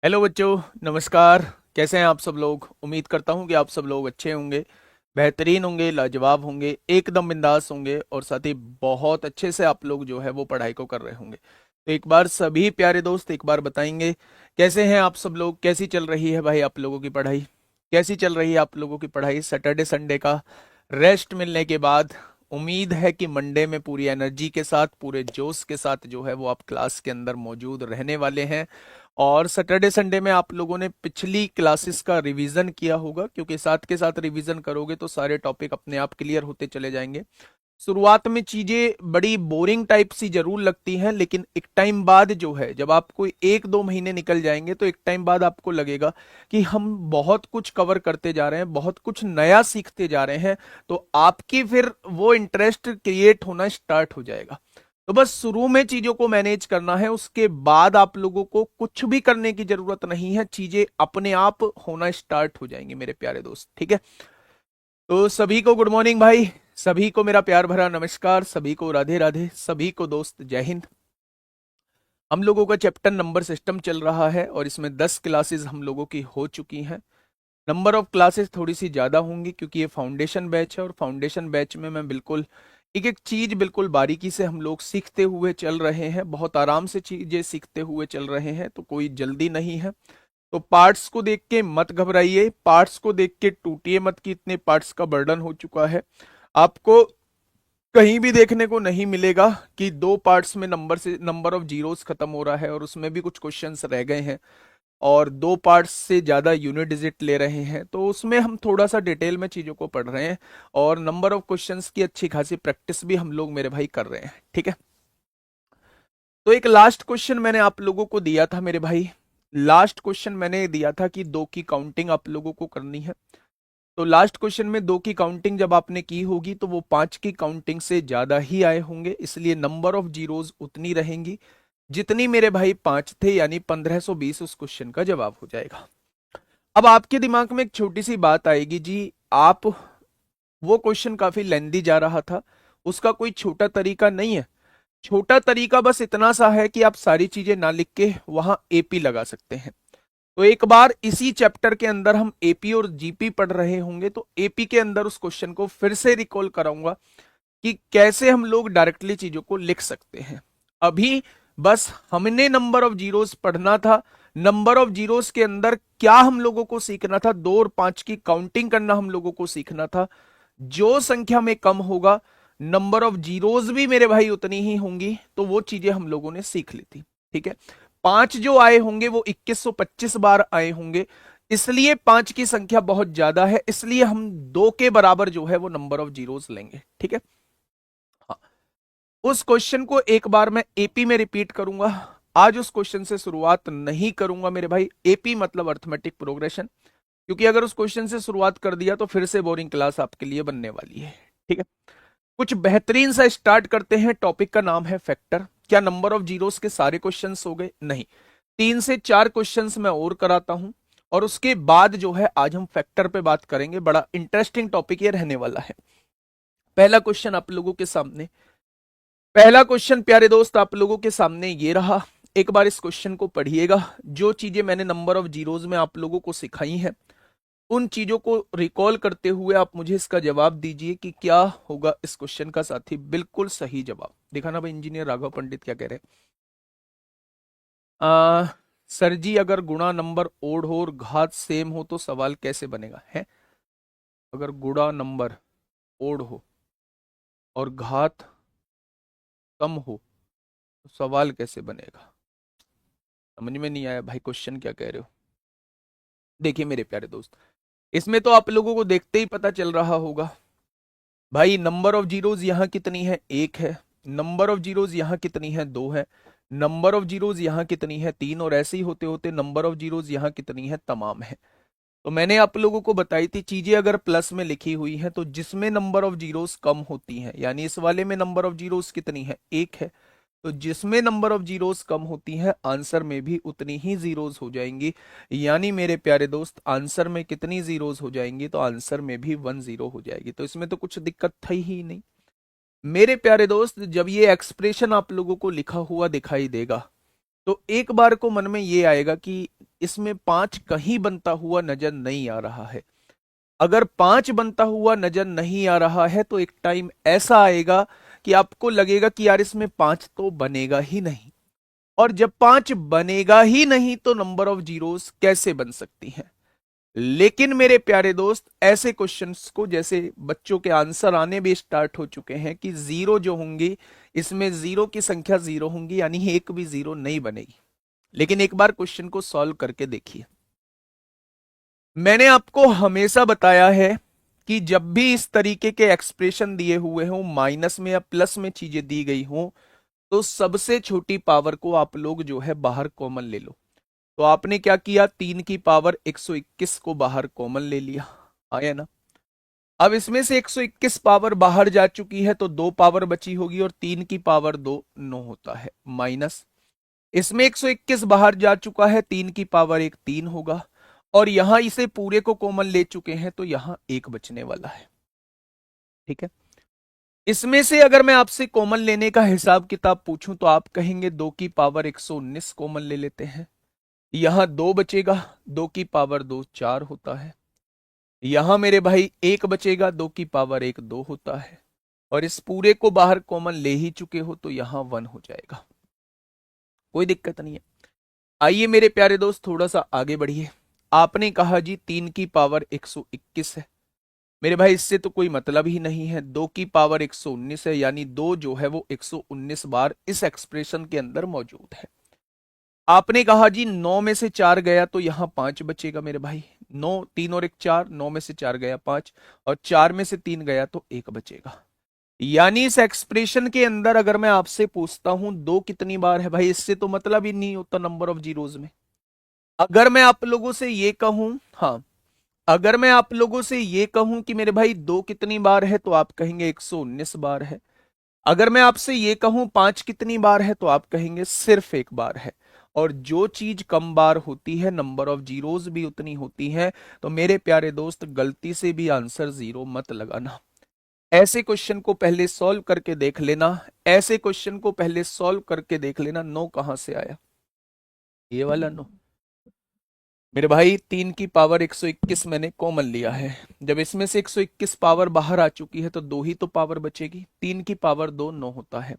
Hello बच्चों, नमस्कार। कैसे हैं आप सब लोग? उम्मीद करता हूं कि आप सब लोग अच्छे होंगे, बेहतरीन होंगे, लाजवाब होंगे, एकदम बिंदास होंगे और साथ ही बहुत अच्छे से आप लोग जो है वो पढ़ाई को कर रहे होंगे। तो एक बार सभी प्यारे दोस्त एक बार बताएंगे कैसे हैं आप सब लोग, कैसी चल रही है भाई आप लोगों की पढ़ाई? कैसी चल रही है आप लोगों की पढ़ाई सैटरडे संडे का रेस्ट मिलने के बाद? उम्मीद है कि मंडे में पूरी एनर्जी के साथ, पूरे जोश के साथ जो है वो आप क्लास के अंदर मौजूद रहने वाले हैं। और सैटरडे संडे में आप लोगों ने पिछली क्लासेस का रिवीजन किया होगा, क्योंकि साथ के साथ रिवीजन करोगे तो सारे टॉपिक अपने आप क्लियर होते चले जाएंगे। शुरुआत में चीजें बड़ी बोरिंग टाइप सी जरूर लगती हैं, लेकिन एक टाइम बाद जो है, जब आपको 1-2 महीने निकल जाएंगे तो एक टाइम बाद आपको लगेगा कि हम बहुत कुछ कवर करते जा रहे हैं, बहुत कुछ नया सीखते जा रहे हैं। तो आपकी फिर वो इंटरेस्ट क्रिएट होना स्टार्ट हो जाएगा। तो बस शुरू में चीजों को मैनेज करना है, उसके बाद आप लोगों को कुछ भी करने की जरूरत नहीं है, चीजें अपने आप होना स्टार्ट हो जाएंगी मेरे प्यारे दोस्त। ठीक है? तो सभी को गुड मॉर्निंग भाई, सभी को मेरा प्यार भरा नमस्कार, सभी को राधे राधे, सभी को दोस्त जय हिंद। हम लोगों का चैप्टर नंबर सिस्टम चल रहा है और इसमें 10 क्लासेस हम लोगों की हो चुकी हैं। नंबर ऑफ क्लासेस थोड़ी सी ज़्यादा होंगी क्योंकि ये फाउंडेशन बैच है, और फाउंडेशन बैच में मैं बिल्कुल एक एक चीज़ बिल्कुल बारीकी से हम लोग सीखते हुए चल रहे हैं, बहुत आराम से चीज़ें सीखते हुए चल रहे हैं, तो कोई जल्दी नहीं है। तो पार्ट्स को देख के मत घबराइए, पार्ट्स को देख के टूटिए मत कि इतने पार्ट्स का बर्डन हो चुका है। आपको कहीं भी देखने को नहीं मिलेगा कि 2 पार्ट्स में नंबर ऑफ जीरोस खत्म हो रहा है और उसमें भी कुछ क्वेश्चंस रह गए हैं, और 2 पार्ट्स से ज्यादा यूनिट डिजिट ले रहे हैं, तो उसमें हम थोड़ा सा डिटेल में चीजों को पढ़ रहे हैं। और नंबर ऑफ क्वेश्चंस की अच्छी खासी प्रैक्टिस भी हम लोग मेरे भाई कर रहे हैं। ठीक है? तो एक लास्ट क्वेश्चन मैंने आप लोगों को दिया था मेरे भाई, लास्ट क्वेश्चन मैंने दिया था कि 2 की काउंटिंग आप लोगों को करनी है। तो लास्ट क्वेश्चन में 2 की काउंटिंग जब आपने की होगी तो वो 5 की काउंटिंग से ज्यादा ही आए होंगे, इसलिए नंबर ऑफ जीरोज उतनी रहेंगी जितनी मेरे भाई 5 थे, यानी 1520 उस क्वेश्चन का जवाब हो जाएगा। अब आपके दिमाग में एक छोटी सी बात आएगी जी, आप वो क्वेश्चन काफी लेंदी जा रहा था, उसका कोई छोटा तरीका नहीं है? छोटा तरीका बस इतना सा है कि आप सारी चीजें ना लिख के वहां एपी लगा सकते हैं। तो एक बार इसी चैप्टर के अंदर हम एपी और जीपी पढ़ रहे होंगे, तो एपी के अंदर उस क्वेश्चन को फिर से रिकॉल कराऊंगा कि कैसे हम लोग डायरेक्टली चीजों को लिख सकते हैं। अभी बस हमने नंबर ऑफ जीरोस पढ़ना था, नंबर ऑफ जीरोस के अंदर क्या हम लोगों को सीखना था, 2 और 5 की काउंटिंग करना हम लोगों को सीखना था। जो संख्या में कम होगा, नंबर ऑफ जीरोस भी मेरे भाई उतनी ही होंगी, तो वो चीजें हम लोगों ने सीख ली थी। ठीक है? 5 जो आए होंगे वो 2125 बार आए होंगे, इसलिए 5 की संख्या बहुत ज्यादा है, इसलिए हम 2 के बराबर जो है वो नंबर ऑफ जीरोस लेंगे। ठीक है? हाँ। उस क्वेश्चन को एक बार मैं एपी में रिपीट करूंगा। आज उस क्वेश्चन से शुरुआत नहीं करूंगा मेरे भाई, एपी मतलब अर्थमेटिक प्रोग्रेशन, क्योंकि अगर उस क्वेश्चन से शुरुआत कर दिया तो फिर से बोरिंग क्लास आपके लिए बनने वाली है। ठीक है? कुछ बेहतरीन सा स्टार्ट करते हैं। टॉपिक का नाम है फैक्टर। क्या नंबर ऑफ जीरोस के सारे क्वेश्चंस हो गए? नहीं, 3 से 4 क्वेश्चंस मैं और कराता हूं, और उसके बाद जो है आज हम फैक्टर पे बात करेंगे। बड़ा इंटरेस्टिंग टॉपिक ये रहने वाला है। पहला क्वेश्चन आप लोगों के सामने, पहला क्वेश्चन प्यारे दोस्त आप लोगों के सामने ये रहा। एक बार इस क्वेश्चन को पढ़िएगा। जो चीजें मैंने नंबर ऑफ जीरोस में आप लोगों को सिखाई हैं, उन चीजों को रिकॉल करते हुए आप मुझे इसका जवाब दीजिए कि क्या होगा इस क्वेश्चन का साथी बिल्कुल सही जवाब। देखा ना भाई, इंजीनियर राघव पंडित क्या कह रहे हैं? सर जी, अगर गुणा नंबर ओड हो और घात सेम हो तो सवाल कैसे बनेगा है? अगर गुणा नंबर ओड हो और घात कम हो तो सवाल कैसे बनेगा? समझ में नहीं आया भाई, क्वेश्चन क्या कह रहे हो? देखिए मेरे प्यारे दोस्त, इसमें तो आप लोगों को देखते ही पता चल रहा होगा भाई, नंबर ऑफ जीरोस यहां कितनी है? 1 है। नंबर ऑफ जीरोस यहां कितनी है? 2 है। नंबर ऑफ जीरोस यहां कितनी है? 3। और ऐसे ही होते होते नंबर ऑफ जीरोस यहां कितनी है? तमाम है। तो मैंने आप लोगों को बताई थी, चीजें अगर प्लस में लिखी हुई हैं तो जिसमें नंबर ऑफ जीरोस कम होती हैं, यानी इस वाले में नंबर ऑफ जीरोस कितनी है? 1 है। तो जिसमें नंबर ऑफ जीरोस कम होती हैं आंसर में भी उतनी ही जीरोस हो जाएंगी। यानी मेरे प्यारे दोस्त, आंसर में कितनी जीरोस हो जाएंगी? तो आंसर में भी 1 0 हो जाएगी। तो इसमें तो कुछ दिक्कत थी ही नहीं मेरे प्यारे दोस्त। जब ये एक्सप्रेशन आप लोगों को लिखा हुआ दिखाई देगा तो एक बार को मन में ये आएगा कि इसमें 5 कहीं बनता हुआ नजर नहीं आ रहा है। अगर 5 बनता हुआ नजर नहीं आ रहा है तो एक टाइम ऐसा आएगा कि आपको लगेगा कि यार इसमें 5 तो बनेगा ही नहीं। और जब 5 बनेगा ही नहीं तो नंबर ऑफ जीरोस कैसे बन सकती हैं। लेकिन मेरे प्यारे दोस्त, ऐसे क्वेश्चंस को जैसे बच्चों के आंसर आने भी स्टार्ट हो चुके हैं कि जीरो जो होंगी, इसमें जीरो की संख्या जीरो होंगी, यानी एक भी जीरो नहीं बनेगी। लेकिन एक बार क्वेश्चन को सॉल्व करके देखिए। मैंने आपको हमेशा बताया है कि जब भी इस तरीके के एक्सप्रेशन दिए हुए हों, माइनस में या प्लस में चीजें दी गई हों, तो सबसे छोटी पावर को आप लोग जो है बाहर कॉमन ले लो। तो आपने क्या किया, 3 की पावर 121 को बाहर कॉमन ले लिया, आया ना। अब इसमें से 121 पावर बाहर जा चुकी है तो 2 पावर बची होगी, और 3 की पावर 2 9 होता है, माइनस इसमें 121 बाहर जा चुका है, 3 की पावर 1 3 होगा, और यहां इसे पूरे को कॉमन ले चुके हैं तो यहां 1 बचने वाला है। ठीक है, इसमें से अगर मैं आपसे कॉमन लेने का हिसाब किताब पूछूं तो आप कहेंगे 2 की पावर 119 कॉमन ले लेते हैं, यहां 2 बचेगा, 2 की पावर 2 4 होता है, यहां मेरे भाई 1 बचेगा, 2 की पावर 1 2 होता है, और इस पूरे को बाहर कॉमन ले ही चुके हो तो यहां 1 हो जाएगा, कोई दिक्कत नहीं है। आइए मेरे प्यारे दोस्त थोड़ा सा आगे बढ़िए। आपने कहा जी 3 की पावर 121 है, मेरे भाई इससे तो कोई मतलब ही नहीं है, 2 की पावर 119 है, यानी 2 जो है वो 119 बार इस एक्सप्रेशन के अंदर मौजूद है। आपने कहा जी 9 में से 4 गया तो यहां 5 बचेगा मेरे भाई, 9 3 और 1 4, 9 में से 4 गया 5, और 4 में से 3 गया तो 1 बचेगा। यानी इस एक्सप्रेशन के अंदर अगर मैं आपसे पूछता हूं 2 कितनी बार है भाई, इससे तो मतलब ही नहीं होता नंबर ऑफ जीरोज में। अगर मैं आप लोगों से ये कहूं, हाँ, अगर मैं आप लोगों से ये कहूं कि मेरे भाई 2 कितनी बार है तो आप कहेंगे 119 बार है। अगर मैं आपसे ये कहूं 5 कितनी बार है तो आप कहेंगे सिर्फ 1 बार है। और जो चीज कम बार होती है नंबर ऑफ जीरोज भी उतनी होती है। तो मेरे प्यारे दोस्त गलती से भी आंसर जीरो मत लगाना। ऐसे क्वेश्चन को पहले सॉल्व करके देख लेना, ऐसे क्वेश्चन को पहले सॉल्व करके देख लेना। नो कहां से आया, ये वाला नो मेरे भाई, 3 की पावर 121 मैंने कॉमन लिया है। जब इसमें से 121 पावर बाहर आ चुकी है तो 2 ही तो पावर बचेगी, 3 की पावर 2 9 होता है।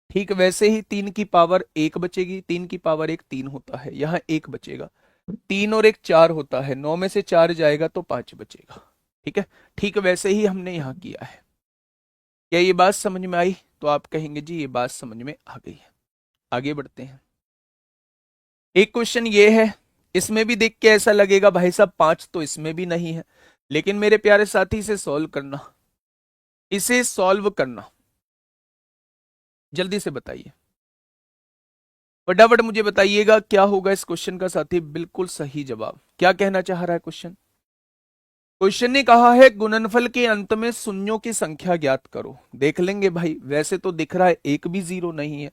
ठीक वैसे ही 3 की पावर 1 बचेगी, 3 की पावर 1 3 होता है, यहां 1 बचेगा, 3 और 1 4 होता है, 9 में से 4 जाएगा तो 5 बचेगा। ठीक है, ठीक वैसे ही हमने यहां किया है। क्या ये बात समझ में आई? तो आप कहेंगे जी ये बात समझ में आ गई है। आगे बढ़ते हैं। एक क्वेश्चन ये है, इसमें भी देख के ऐसा लगेगा भाई साहब 5 तो इसमें भी नहीं है, लेकिन मेरे प्यारे साथी इसे सॉल्व करना, इसे सॉल्व करना, जल्दी से बताइए, फटाफट मुझे बताइएगा क्या होगा इस क्वेश्चन का साथी। बिल्कुल सही जवाब। क्या कहना चाह रहा है क्वेश्चन? क्वेश्चन ने कहा है गुणनफल के अंत में शून्यों की संख्या ज्ञात करो। देख लेंगे भाई, वैसे तो दिख रहा है एक भी जीरो नहीं है,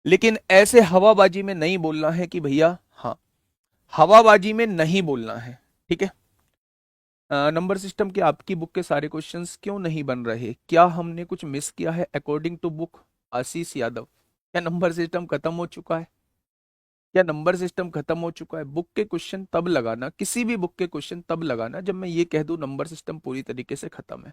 लेकिन ऐसे हवाबाजी में नहीं बोलना है कि भैया, हाँ, हवाबाजी में नहीं बोलना है। ठीक है, नंबर सिस्टम के आपकी बुक के सारे क्वेश्चंस क्यों नहीं बन रहे? क्या हमने कुछ मिस किया है? अकॉर्डिंग टू बुक आशीष यादव, क्या नंबर सिस्टम खत्म हो चुका है? क्या नंबर सिस्टम खत्म हो चुका है? बुक के क्वेश्चन तब लगाना, किसी भी बुक के क्वेश्चन तब लगाना जब मैं ये कह दूं नंबर सिस्टम पूरी तरीके से खत्म है।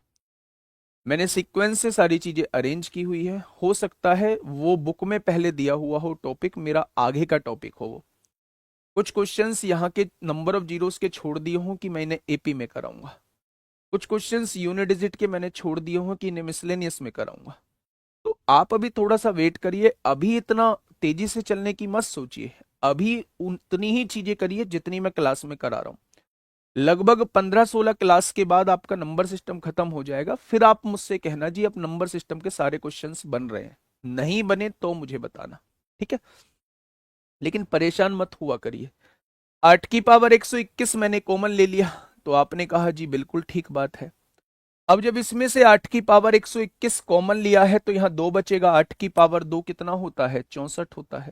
मैंने सीक्वेंस से सारी चीजें अरेंज की हुई है, हो सकता है वो बुक में पहले दिया हुआ हो टॉपिक मेरा आगे का टॉपिक हो। वो कुछ क्वेश्चंस यहाँ के नंबर ऑफ जीरोस के छोड़ दिए हों कि मैंने एपी में कराऊंगा, कुछ क्वेश्चंस यूनिट डिजिट के मैंने छोड़ दिए हों कि इन्हें मिसलेनियस में कराऊंगा। तो आप अभी थोड़ा सा वेट करिए, अभी इतना तेजी से चलने की मत सोचिए, अभी उतनी ही चीजें करिए जितनी मैं क्लास में करा रहा हूं। लगभग 15-16 क्लास के बाद आपका नंबर सिस्टम खत्म हो जाएगा, फिर आप मुझसे कहना जी अब नंबर सिस्टम के सारे क्वेश्चंस बन रहे हैं। नहीं बने तो मुझे बताना, ठीक है, लेकिन परेशान मत हुआ करिए। 8 की पावर 121 मैंने कॉमन ले लिया, तो आपने कहा जी बिल्कुल ठीक बात है। अब जब इसमें से 8 की पावर 121 कॉमन लिया है तो यहां 2 बचेगा, 8 की पावर 2 कितना होता है? 64 होता है।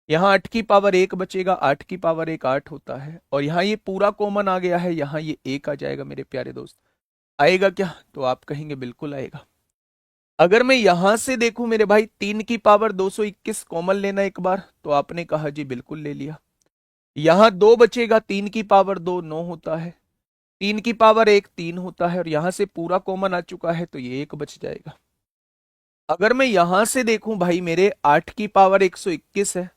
यहाँ 8 की पावर 1 बचेगा, 8 की पावर 1 8 होता है, और यहाँ ये पूरा कॉमन आ गया है, यहाँ ये 1 आ जाएगा मेरे प्यारे दोस्त। आएगा क्या? तो आप कहेंगे बिल्कुल आएगा। अगर मैं यहां से देखूं मेरे भाई 3 की पावर 221 कॉमन लेना एक बार, तो आपने कहा जी बिल्कुल ले लिया। यहां 2 बचेगा, 3 की पावर 2 9 होता है, 3 की पावर 1 3 होता है, और यहां से पूरा कॉमन आ चुका है तो ये 1 बच जाएगा। अगर मैं यहां से देखूं भाई, मेरे 8 की पावर 121 है,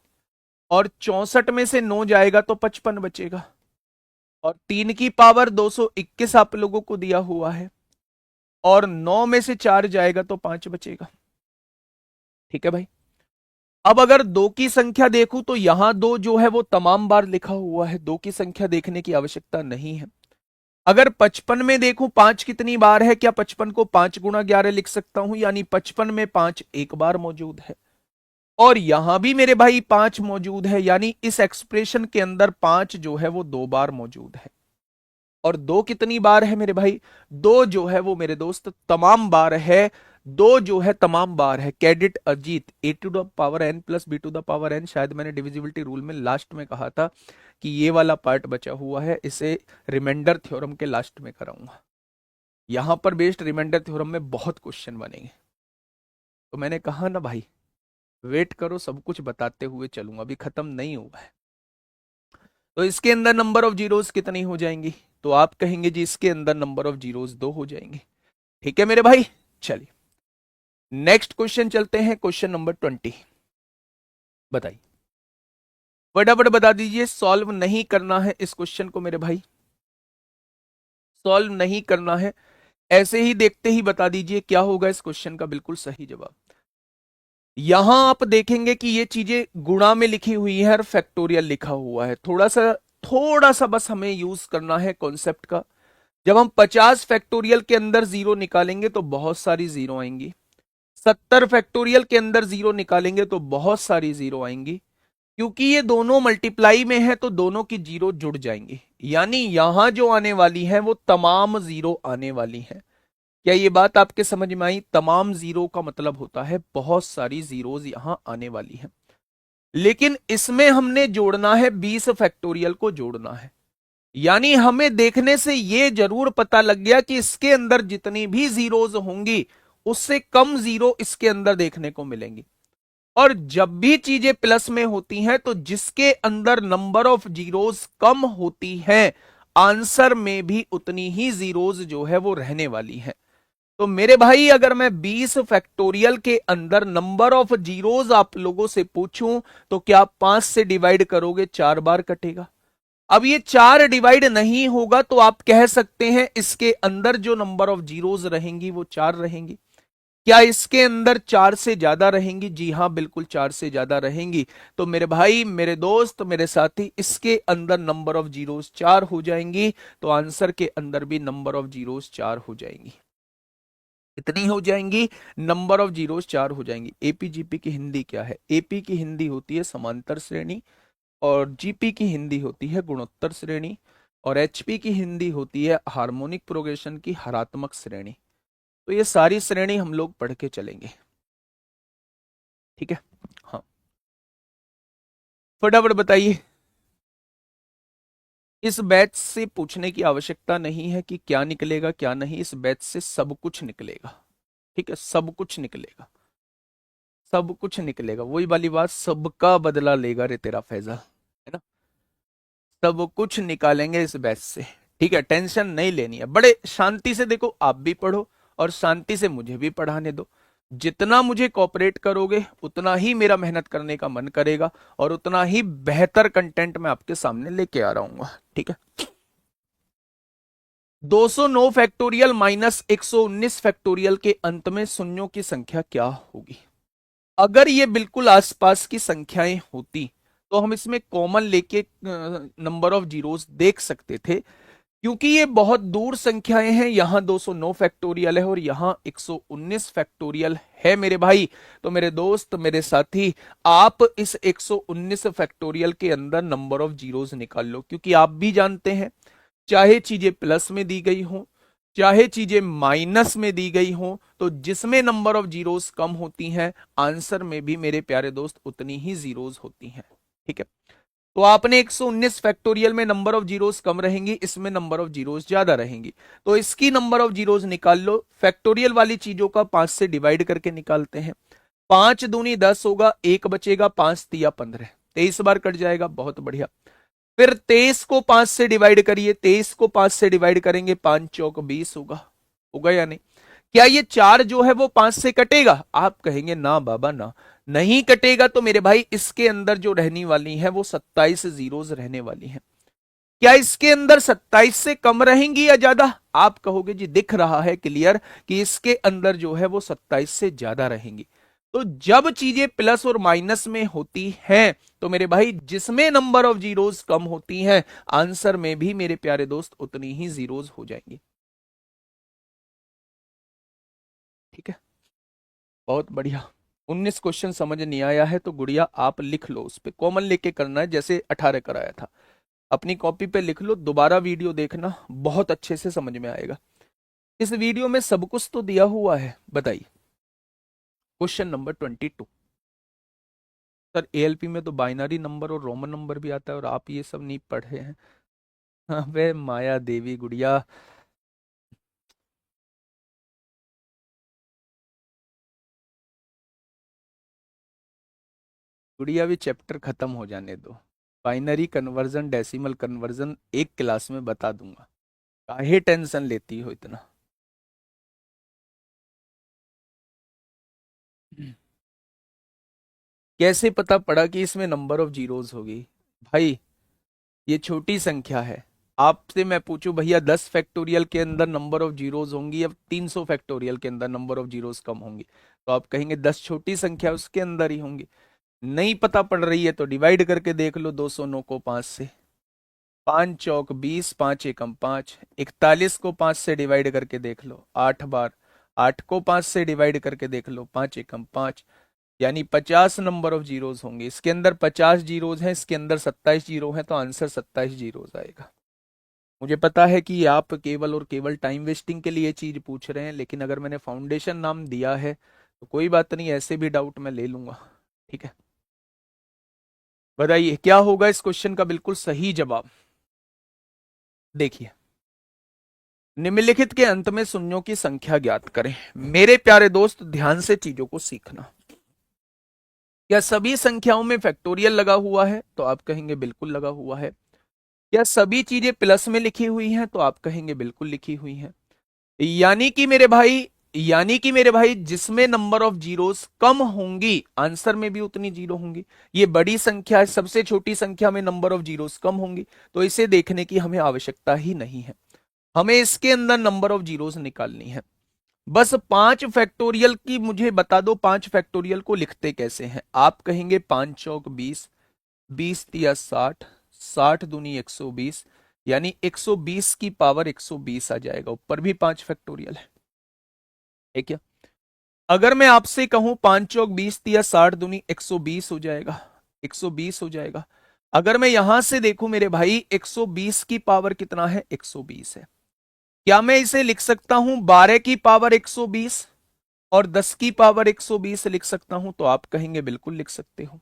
और 64 में से 9 जाएगा तो 55 बचेगा, और 3 की पावर 221 आप लोगों को दिया हुआ है, और 9 में से 4 जाएगा तो 5 बचेगा। ठीक है भाई। अब अगर दो की संख्या देखूं तो यहां दो जो है वो तमाम बार लिखा हुआ है, दो की संख्या देखने की आवश्यकता नहीं है। अगर 55 में देखूं 5 कितनी बार है, क्या 55 को 5 गुणा 11 लिख सकता हूं, यानी 55 में 5 एक बार मौजूद है, और यहां भी मेरे भाई 5 मौजूद है, यानी इस एक्सप्रेशन के अंदर 5 जो है वो 2 बार मौजूद है। और 2 कितनी बार है मेरे भाई, 2 जो है वो मेरे दोस्त तमाम बार है, 2 जो है तमाम बार है। Cadet Ajit, A to the power N plus B to the power N, शायद मैंने डिविजिबिलिटी रूल में लास्ट में कहा था कि ये वाला पार्ट बचा हुआ है, इसे रिमाइंडर थ्योरम के लास्ट में कराऊंगा। यहां पर बेस्ड रिमाइंडर थ्योरम में बहुत क्वेश्चन बनेंगे, तो मैंने कहा ना भाई, वेट करो, सब कुछ बताते हुए चलूंगा, अभी खत्म नहीं हुआ है। तो इसके अंदर नंबर ऑफ जीरोस कितनी हो जाएंगी, तो आप कहेंगे जी इसके अंदर नंबर ऑफ जीरोस 2 हो जाएंगे। ठीक है मेरे भाई, चलिए नेक्स्ट क्वेश्चन चलते हैं, क्वेश्चन नंबर 20। बताइए, फटाफट बता दीजिए, सॉल्व नहीं करना है इस क्वेश्चन को मेरे भाई, सॉल्व नहीं करना है, ऐसे ही देखते ही बता दीजिए क्या होगा इस क्वेश्चन का बिल्कुल सही जवाब। यहां आप देखेंगे कि ये चीजें गुणा में लिखी हुई है और फैक्टोरियल लिखा हुआ है, थोड़ा सा बस हमें यूज करना है कॉन्सेप्ट का। जब हम 50 फैक्टोरियल के अंदर जीरो निकालेंगे तो बहुत सारी जीरो आएंगी, 70 फैक्टोरियल के अंदर जीरो निकालेंगे तो बहुत सारी जीरो आएंगी, क्योंकि ये दोनों मल्टीप्लाई में है तो दोनों की जीरो जुड़ जाएंगी, यानी यहां जो आने वाली है वो तमाम जीरो आने वाली है। क्या ये बात आपके समझ में आई? तमाम जीरो का मतलब होता है बहुत सारी जीरोज यहां आने वाली है, लेकिन इसमें हमने जोड़ना है 20 फैक्टोरियल को जोड़ना है, यानी हमें देखने से यह जरूर पता लग गया कि इसके अंदर जितनी भी जीरोज होंगी उससे कम जीरो इसके अंदर देखने को मिलेंगी। और जब भी चीजें प्लस में होती हैं तो जिसके अंदर नंबर ऑफ जीरोज कम होती हैं, आंसर में भी उतनी ही जीरोज जो है वो रहने वाली है। तो मेरे भाई अगर मैं 20 फैक्टोरियल के अंदर नंबर ऑफ जीरोज आप लोगों से पूछूं तो क्या आप 5 से डिवाइड करोगे? 4 बार कटेगा। अब ये 4 डिवाइड नहीं होगा तो आप कह सकते हैं इसके अंदर जो नंबर ऑफ जीरोज रहेंगी वो 4 रहेंगी। क्या इसके अंदर 4 से ज्यादा रहेंगी? जी हां, बिल्कुल 4 से ज्यादा रहेंगी। तो मेरे भाई, मेरे दोस्त, मेरे साथी, इसके अंदर नंबर ऑफ जीरोज 4 हो जाएंगी, तो आंसर के अंदर भी नंबर ऑफ जीरोज 4 हो जाएंगी। कितनी हो जाएंगी? नंबर ऑफ जीरोस 4 हो जाएंगी। एपीजीपी की हिंदी क्या है? एपी की हिंदी होती है समांतर श्रेणी, और जीपी की हिंदी होती है गुणोत्तर श्रेणी, और एचपी की हिंदी होती है हार्मोनिक प्रोग्रेशन की हरात्मक श्रेणी। तो ये सारी श्रेणी हम लोग पढ़ के चलेंगे, ठीक है? हाँ, फटाफट बताइए। इस बैच से पूछने की आवश्यकता नहीं है कि क्या निकलेगा क्या नहीं, इस बैच से सब कुछ निकलेगा, ठीक है? सब कुछ निकलेगा, सब कुछ निकलेगा, वही वाली बात, सबका बदला लेगा रे तेरा फैजल, है ना? सब कुछ निकालेंगे इस बैच से, ठीक है? टेंशन नहीं लेनी है, बड़े शांति से देखो, आप भी पढ़ो और शांति से मुझे भी पढ़ाने दो। जितना मुझे कोऑपरेट करोगे उतना ही मेरा मेहनत करने का मन करेगा, और उतना ही बेहतर कंटेंट मैं आपके सामने लेके आ रहा, ठीक है? 209 फैक्टोरियल माइनस 119 फैक्टोरियल के अंत में शून्यों की संख्या क्या होगी? अगर ये बिल्कुल आसपास की संख्याएं होती तो हम इसमें कॉमन लेके नंबर ऑफ जीरोस देख सकते थे, क्योंकि ये बहुत दूर संख्याएं हैं, यहां 209 फैक्टोरियल है और यहां 119 फैक्टोरियल है मेरे भाई। तो मेरे दोस्त, मेरे साथी, आप इस 119 फैक्टोरियल के अंदर नंबर ऑफ जीरोस निकाल लो, क्योंकि आप भी जानते हैं चाहे चीजें प्लस में दी गई हो चाहे चीजें माइनस में दी गई हो, तो जिसमें नंबर ऑफ जीरोस कम होती हैं आंसर में भी मेरे प्यारे दोस्त उतनी ही जीरोस होती हैं, ठीक है? तो आपने 119 फैक्टोरियल में नंबर ऑफ जीरोस कम रहेंगी, इसमें नंबर ऑफ जीरोस ज्यादा रहेंगी, तो इसकी नंबर ऑफ जीरोस निकाल लो। फैक्टोरियल वाली चीजों का 5 से डिवाइड करके निकालते हैं। 5 दूनी 10 होगा, 1 बचेगा, 5 तिया 15, 23 बार कट जाएगा, बहुत बढ़िया। फिर 23 को 5 से डिवाइड करिए, 23 को 5 से डिवाइड करेंगे, 5 चौक 20 होगा। होगा या नहीं? क्या ये 4 जो है वो 5 से कटेगा? आप कहेंगे ना बाबा ना, नहीं कटेगा। तो मेरे भाई इसके अंदर जो रहने वाली है वो 27 जीरोज रहने वाली है। क्या इसके अंदर 27 से कम रहेंगी या ज्यादा? आप कहोगे जी दिख रहा है क्लियर कि इसके अंदर जो है वो 27 से ज्यादा रहेंगी। तो जब चीजें प्लस और माइनस में होती हैं तो मेरे भाई जिसमें नंबर ऑफ जीरोस कम होती हैं आंसर में भी मेरे प्यारे दोस्त उतनी ही जीरोस हो जाएंगी। ठीक है, बहुत बढ़िया। 19 क्वेश्चन समझ नहीं आया है तो गुड़िया आप लिख लो, उस पर कॉमन लेके करना है जैसे 18 कराया था। अपनी कॉपी पे लिख लो, दोबारा वीडियो देखना, बहुत अच्छे से समझ में आएगा। इस वीडियो में सब कुछ तो दिया हुआ है, बताइए। Question number 22। सर एएलपी में तो बाइनरी नंबर और रोमन नंबर भी आता है और आप ये सब नहीं पढ़े हैं। हाँ वे माया देवी गुड़िया, गुड़िया भी चैप्टर खत्म हो जाने दो। बाइनरी कन्वर्जन, डेसिमल कन्वर्जन एक क्लास में बता दूंगा, काहे टेंशन लेती हो इतना। कैसे पता पड़ा कि इसमें नंबर ऑफ जीरोस होगी? भाई ये छोटी संख्या है। आपसे मैं पूछूं भैया 10 फैक्टोरियल के अंदर नंबर ऑफ जीरोस होंगी या 300 फैक्टोरियल के अंदर नंबर ऑफ जीरोस कम होंगी? तो आप कहेंगे 10 छोटी संख्या उसके अंदर ही होंगी। नहीं पता पड़ रही है तो डिवाइड करके देख लो 209 को 5 से, 5 चौक 20, 5 एकम 5, 41 को 5 से डिवाइड करके देख लो 8 बार, 8 को 5 से डिवाइड करके देख लो 5 एकम 5, यानी 50 नंबर ऑफ जीरोस होंगे। इसके अंदर 50 जीरोस हैं, इसके अंदर 27 जीरो हैं, तो आंसर 27 जीरोस आएगा। मुझे पता है कि आप केवल और केवल टाइम वेस्टिंग के लिए ये चीज पूछ रहे हैं, लेकिन अगर मैंने फाउंडेशन नाम दिया है तो कोई बात नहीं, ऐसे भी डाउट मैं ले लूंगा। ठीक है, बताइए क्या होगा इस क्वेश्चन का बिल्कुल सही जवाब। देखिए, निम्नलिखित के अंत में शून्यों की संख्या ज्ञात करें। मेरे प्यारे दोस्त ध्यान से चीजों को सीखना। क्या सभी संख्याओं में फैक्टोरियल लगा हुआ है? तो आप कहेंगे बिल्कुल लगा हुआ है। क्या सभी चीजें प्लस में लिखी हुई हैं? तो आप कहेंगे बिल्कुल लिखी हुई हैं। यानी कि मेरे भाई, यानी कि मेरे भाई जिसमें नंबर ऑफ जीरोस कम होंगी आंसर में भी उतनी जीरो होंगी। ये बड़ी संख्या है, सबसे छोटी संख्या में नंबर ऑफ जीरोस कम होंगी, तो इसे देखने की हमें आवश्यकता ही नहीं है। हमें इसके अंदर नंबर ऑफ जीरोस निकालनी है। बस 5 फैक्टोरियल की मुझे बता दो, 5 फैक्टोरियल को लिखते कैसे हैं? आप कहेंगे 5 चौक 20, 20 तिया 60, 60 दूनी 120, यानी 120 की पावर 120 आ जाएगा। ऊपर भी 5 फैक्टोरियल है क्या? अगर मैं आपसे कहूं 5 चौक 20 तिया 60 दूनी 120 हो जाएगा, 120 हो जाएगा। अगर मैं यहां से देखूं मेरे भाई 120 की पावर कितना है? 120 है। क्या मैं इसे लिख सकता हूं 12 की पावर 120 और 10 की पावर 120 लिख सकता हूं? तो आप कहेंगे बिल्कुल लिख सकते हो।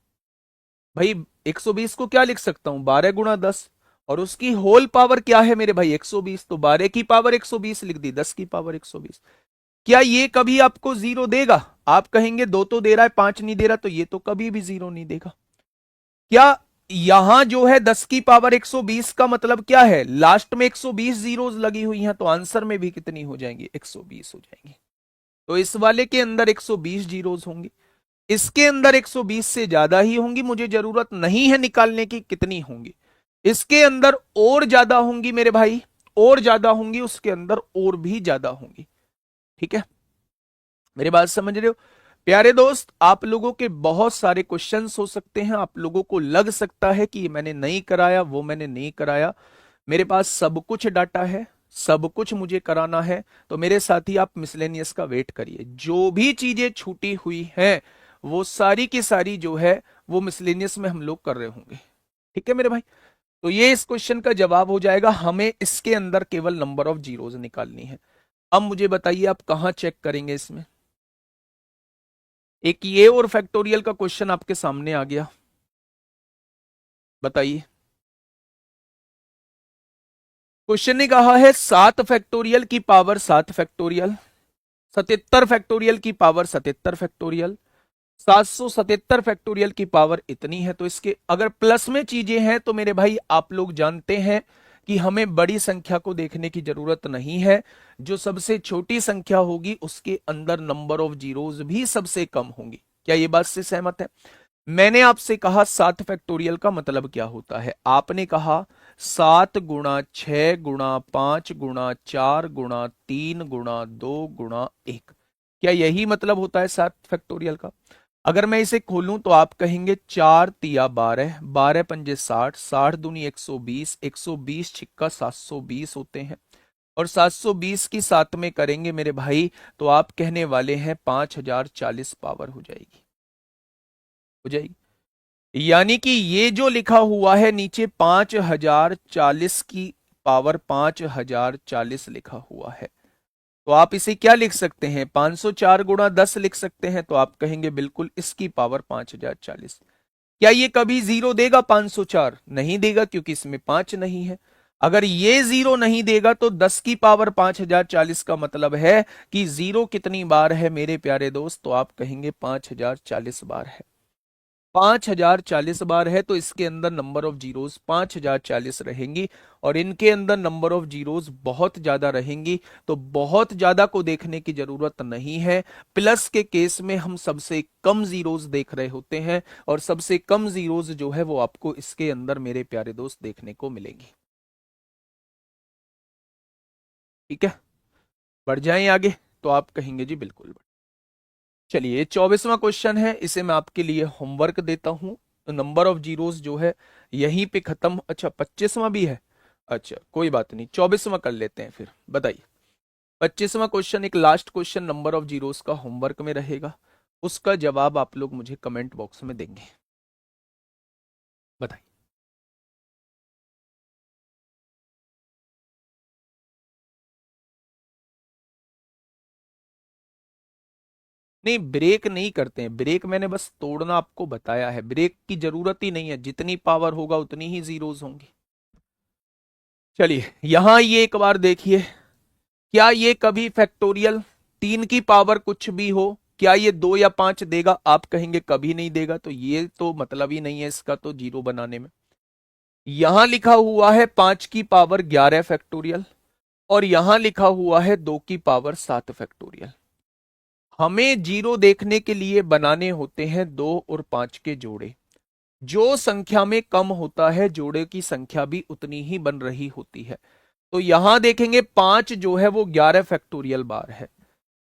भाई 120 को क्या लिख सकता हूं? 12 गुणा 10, और उसकी होल पावर क्या है मेरे भाई? 120। तो 12 की पावर 120 लिख दी, 10 की पावर 120। क्या ये कभी आपको जीरो देगा? आप कहेंगे दो तो दे रहा है, 5 नहीं दे रहा, तो ये तो कभी भी जीरो नहीं देगा। क्या यहां जो है 10 की पावर 120 का मतलब क्या है? लास्ट में 120 जीरोस लगी हुई हैं, तो आंसर में भी कितनी हो जाएंगी? 120 हो जाएंगी। तो इस वाले के अंदर 120 जीरोस होंगी, इसके अंदर 120 से ज्यादा ही होंगी। मुझे जरूरत नहीं है निकालने की कितनी होंगी, इसके अंदर और ज्यादा होंगी मेरे भाई, और ज्यादा होंगी, उसके अंदर और भी ज्यादा होंगी। ठीक है, मेरी बात समझ रहे हो? प्यारे दोस्त, आप लोगों के बहुत सारे क्वेश्चंस हो सकते हैं, आप लोगों को लग सकता है कि ये मैंने नहीं कराया, वो मैंने नहीं कराया। मेरे पास सब कुछ डाटा है, सब कुछ मुझे कराना है। तो मेरे साथी आप मिसलेनियस का वेट करिए, जो भी चीजें छूटी हुई हैं वो सारी की सारी जो है वो मिसलेनियस में हम लोग कर रहे होंगे। ठीक है मेरे भाई, तो ये इस क्वेश्चन का जवाब हो जाएगा। हमें इसके अंदर केवल नंबर ऑफ जीरोस निकालनी है। अब मुझे बताइए आप कहां चेक करेंगे इसमें? एक ये और फैक्टोरियल का क्वेश्चन आपके सामने आ गया, बताइए। क्वेश्चन ने कहा है 7 फैक्टोरियल की पावर 7 फैक्टोरियल, 77 फैक्टोरियल की पावर 77 फैक्टोरियल, 777 फैक्टोरियल की पावर इतनी है। तो इसके अगर प्लस में चीजें हैं तो मेरे भाई आप लोग जानते हैं कि हमें बड़ी संख्या को देखने की जरूरत नहीं है। जो सबसे छोटी संख्या होगी उसके अंदर नंबर ऑफ जीरोस भी सबसे कम होंगी। क्या ये बात से सहमत है? मैंने आपसे कहा 7 फैक्टोरियल का मतलब क्या होता है। आपने कहा 7 गुणा 6 गुणा 5 गुणा 4 गुणा 3 गुणा 2 गुणा 1। क्या यही मतलब होता है 7 फैक्टोरियल का? अगर मैं इसे खोलूं तो आप कहेंगे 4 तिया 12, 12 पंजे 60, 60 दूनी 120, 120 छिक्का 720 होते हैं। और 720 की साथ में करेंगे मेरे भाई तो आप कहने वाले हैं 5040 पावर हो जाएगी। हो जाएगी। यानी कि ये जो लिखा हुआ है नीचे 5040 की पावर 5040 लिखा हुआ है, तो आप इसे क्या लिख सकते हैं? 504 गुणा 10 लिख सकते हैं। तो आप कहेंगे बिल्कुल इसकी पावर 5040। क्या ये कभी जीरो देगा? 504 नहीं देगा, क्योंकि इसमें 5 नहीं है। अगर ये जीरो नहीं देगा तो 10 की पावर 5040 का मतलब है कि जीरो कितनी बार है मेरे प्यारे दोस्त? तो आप कहेंगे 5040 बार है। 5040 बार है तो इसके अंदर नंबर ऑफ जीरोस 5040 रहेंगी, और इनके अंदर नंबर ऑफ जीरोस बहुत ज्यादा रहेंगी। तो बहुत ज्यादा को देखने की जरूरत नहीं है। प्लस के केस में हम सबसे कम जीरोस देख रहे होते हैं, और सबसे कम जीरोस जो है वो आपको इसके अंदर मेरे प्यारे दोस्त देखने को मिलेंगी। ठीक है, बढ़ जाएं आगे। तो आप कहेंगे जी बिल्कुल। चलिए 24वां क्वेश्चन है, इसे मैं आपके लिए होमवर्क देता हूं। तो नंबर ऑफ जीरोस जो है यहीं पे खत्म। अच्छा 25वां भी है। अच्छा कोई बात नहीं, 24वां कर लेते हैं फिर। बताइए, 25वां क्वेश्चन एक last question number of zeros का होमवर्क में रहेगा। उसका जवाब आप लोग मुझे कमेंट बॉक्स में देंगे। बताइए। नहीं, ब्रेक नहीं करते हैं। ब्रेक मैंने बस तोड़ना आपको बताया है। ब्रेक की जरूरत ही नहीं है, जितनी पावर होगा उतनी ही जीरोस होंगी। चलिए यहां ये एक बार देखिए, क्या ये कभी फैक्टोरियल 3 की पावर कुछ भी हो, क्या ये 2 या 5 देगा? आप कहेंगे कभी नहीं देगा, तो ये तो मतलब ही नहीं है इसका तो जीरो बनाने में। यहां लिखा हुआ है 5 की पावर 11 फैक्टोरियल, और यहां लिखा हुआ है 2 की पावर 7 फैक्टोरियल। हमें जीरो देखने के लिए बनाने होते हैं 2 और 5 के जोड़े। जो संख्या में कम होता है जोड़े की संख्या भी उतनी ही बन रही होती है। तो यहां देखेंगे 5 जो है वो 11 फैक्टोरियल बार है,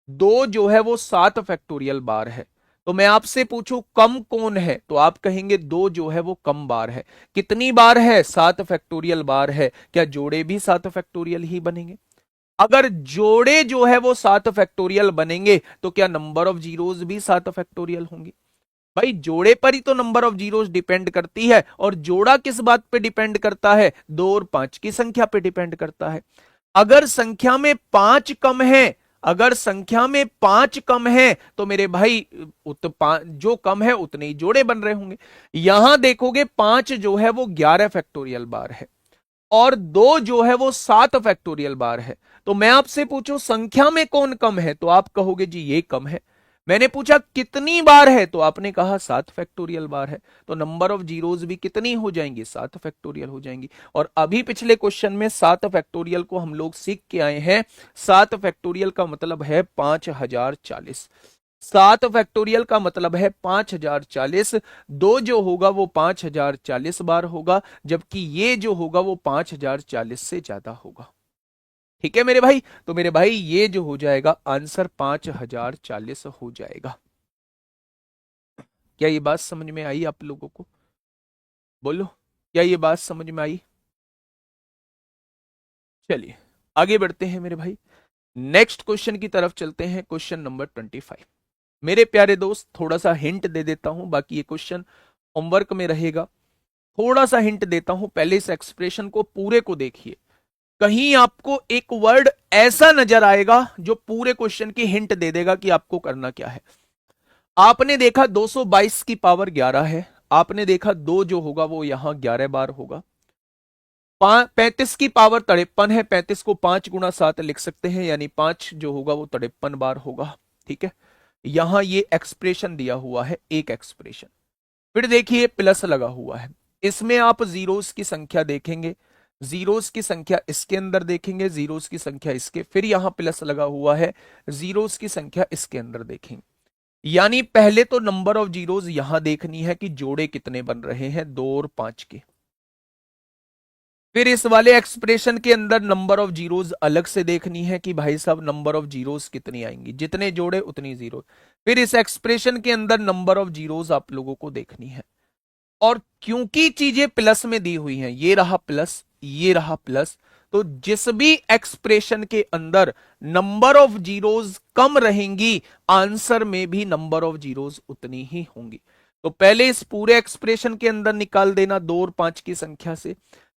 2 जो है वो 7 फैक्टोरियल बार है। तो मैं आपसे पूछूं कम कौन है, तो आप कहेंगे 2 जो है वो कम बार है। कितनी बार है? 7 फैक्टोरियल बार है। क्या जोड़े भी 7 फैक्टोरियल ही बनेंगे? अगर जोड़े जो है वो 7 फैक्टोरियल बनेंगे तो क्या नंबर ऑफ जीरोस भी 7 फैक्टोरियल होंगी? भाई जोड़े पर ही तो नंबर ऑफ जीरोस डिपेंड करती है, और जोड़ा किस बात पे डिपेंड करता है? 2 और 5 की संख्या पे डिपेंड करता है। अगर संख्या में 5 कम है, अगर संख्या में 5 कम है तो मेरे भाई जो कम है उतने ही जोड़े बन रहे होंगे। यहां देखोगे 5 जो है वो 11 फैक्टोरियल बार है, और 2 जो है वो 7 फैक्टोरियल बार है। तो मैं आपसे पूछूं संख्या में कौन कम है, तो आप कहोगे जी ये कम है। मैंने पूछा कितनी बार है, तो आपने कहा 7 फैक्टोरियल बार है। तो नंबर ऑफ जीरोस भी कितनी हो जाएंगी? 7 फैक्टोरियल हो जाएंगी। और अभी पिछले क्वेश्चन में 7 फैक्टोरियल को हम लोग सीख के आए हैं। 7 फैक्टोरियल का मतलब है 5040। 7 फैक्टोरियल का मतलब है 5040। दो जो होगा वो 5040 बार होगा, जबकि ये जो होगा वो 5040 से ज्यादा होगा। ठीक है मेरे भाई? तो मेरे भाई ये जो हो जाएगा आंसर 5040 हो जाएगा। क्या ये बात समझ में आई आप लोगों को? बोलो, क्या ये बात समझ में आई? चलिए आगे बढ़ते हैं मेरे भाई। नेक्स्ट क्वेश्चन की तरफ चलते हैं, क्वेश्चन नंबर 25। मेरे प्यारे दोस्त थोड़ा सा हिंट दे देता हूं, बाकी ये क्वेश्चन होमवर्क में रहेगा। थोड़ा सा हिंट देता हूं, पहले इस एक्सप्रेशन को पूरे को देखिए। कहीं आपको एक वर्ड ऐसा नजर आएगा जो पूरे क्वेश्चन की हिंट दे देगा कि आपको करना क्या है। आपने देखा 222 की पावर 11 है, आपने देखा 2 जो होगा वो यहां 11 बार होगा। 35 की पावर 53 है, 35 को 5 गुणा 7 लिख सकते हैं, यानी 5 जो होगा वो 53 बार होगा। ठीक है। यहां ये एक्सप्रेशन दिया हुआ है, एक एक्सप्रेशन। फिर देखिए प्लस लगा हुआ है, इसमें आप जीरोस की संख्या देखेंगे, जीरोस की संख्या इसके अंदर देखेंगे, जीरोस की संख्या इसके, फिर यहां प्लस लगा हुआ है, जीरोस की संख्या इसके अंदर देखेंगे। यानी पहले तो नंबर ऑफ जीरोस यहां देखनी है कि जोड़े कितने बन रहे हैं, 2 और 5 के। फिर इस वाले एक्सप्रेशन के अंदर नंबर ऑफ जीरोस अलग से देखनी है कि भाई साहब नंबर ऑफ जीरोस कितनी आएंगी, जितने जोड़े उतनी जीरो। फिर इस एक्सप्रेशन के अंदर नंबर ऑफ जीरोस आप लोगों को देखनी है। और क्योंकि चीजें प्लस में दी हुई हैं, ये रहा प्लस, ये रहा प्लस, तो जिस भी एक्सप्रेशन के अंदर नंबर ऑफ जीरोस कम रहेंगी, आंसर में भी नंबर ऑफ जीरोस उतनी ही होंगी। तो पहले इस पूरे एक्सप्रेशन के अंदर निकाल देना 2 और 5 की संख्या से,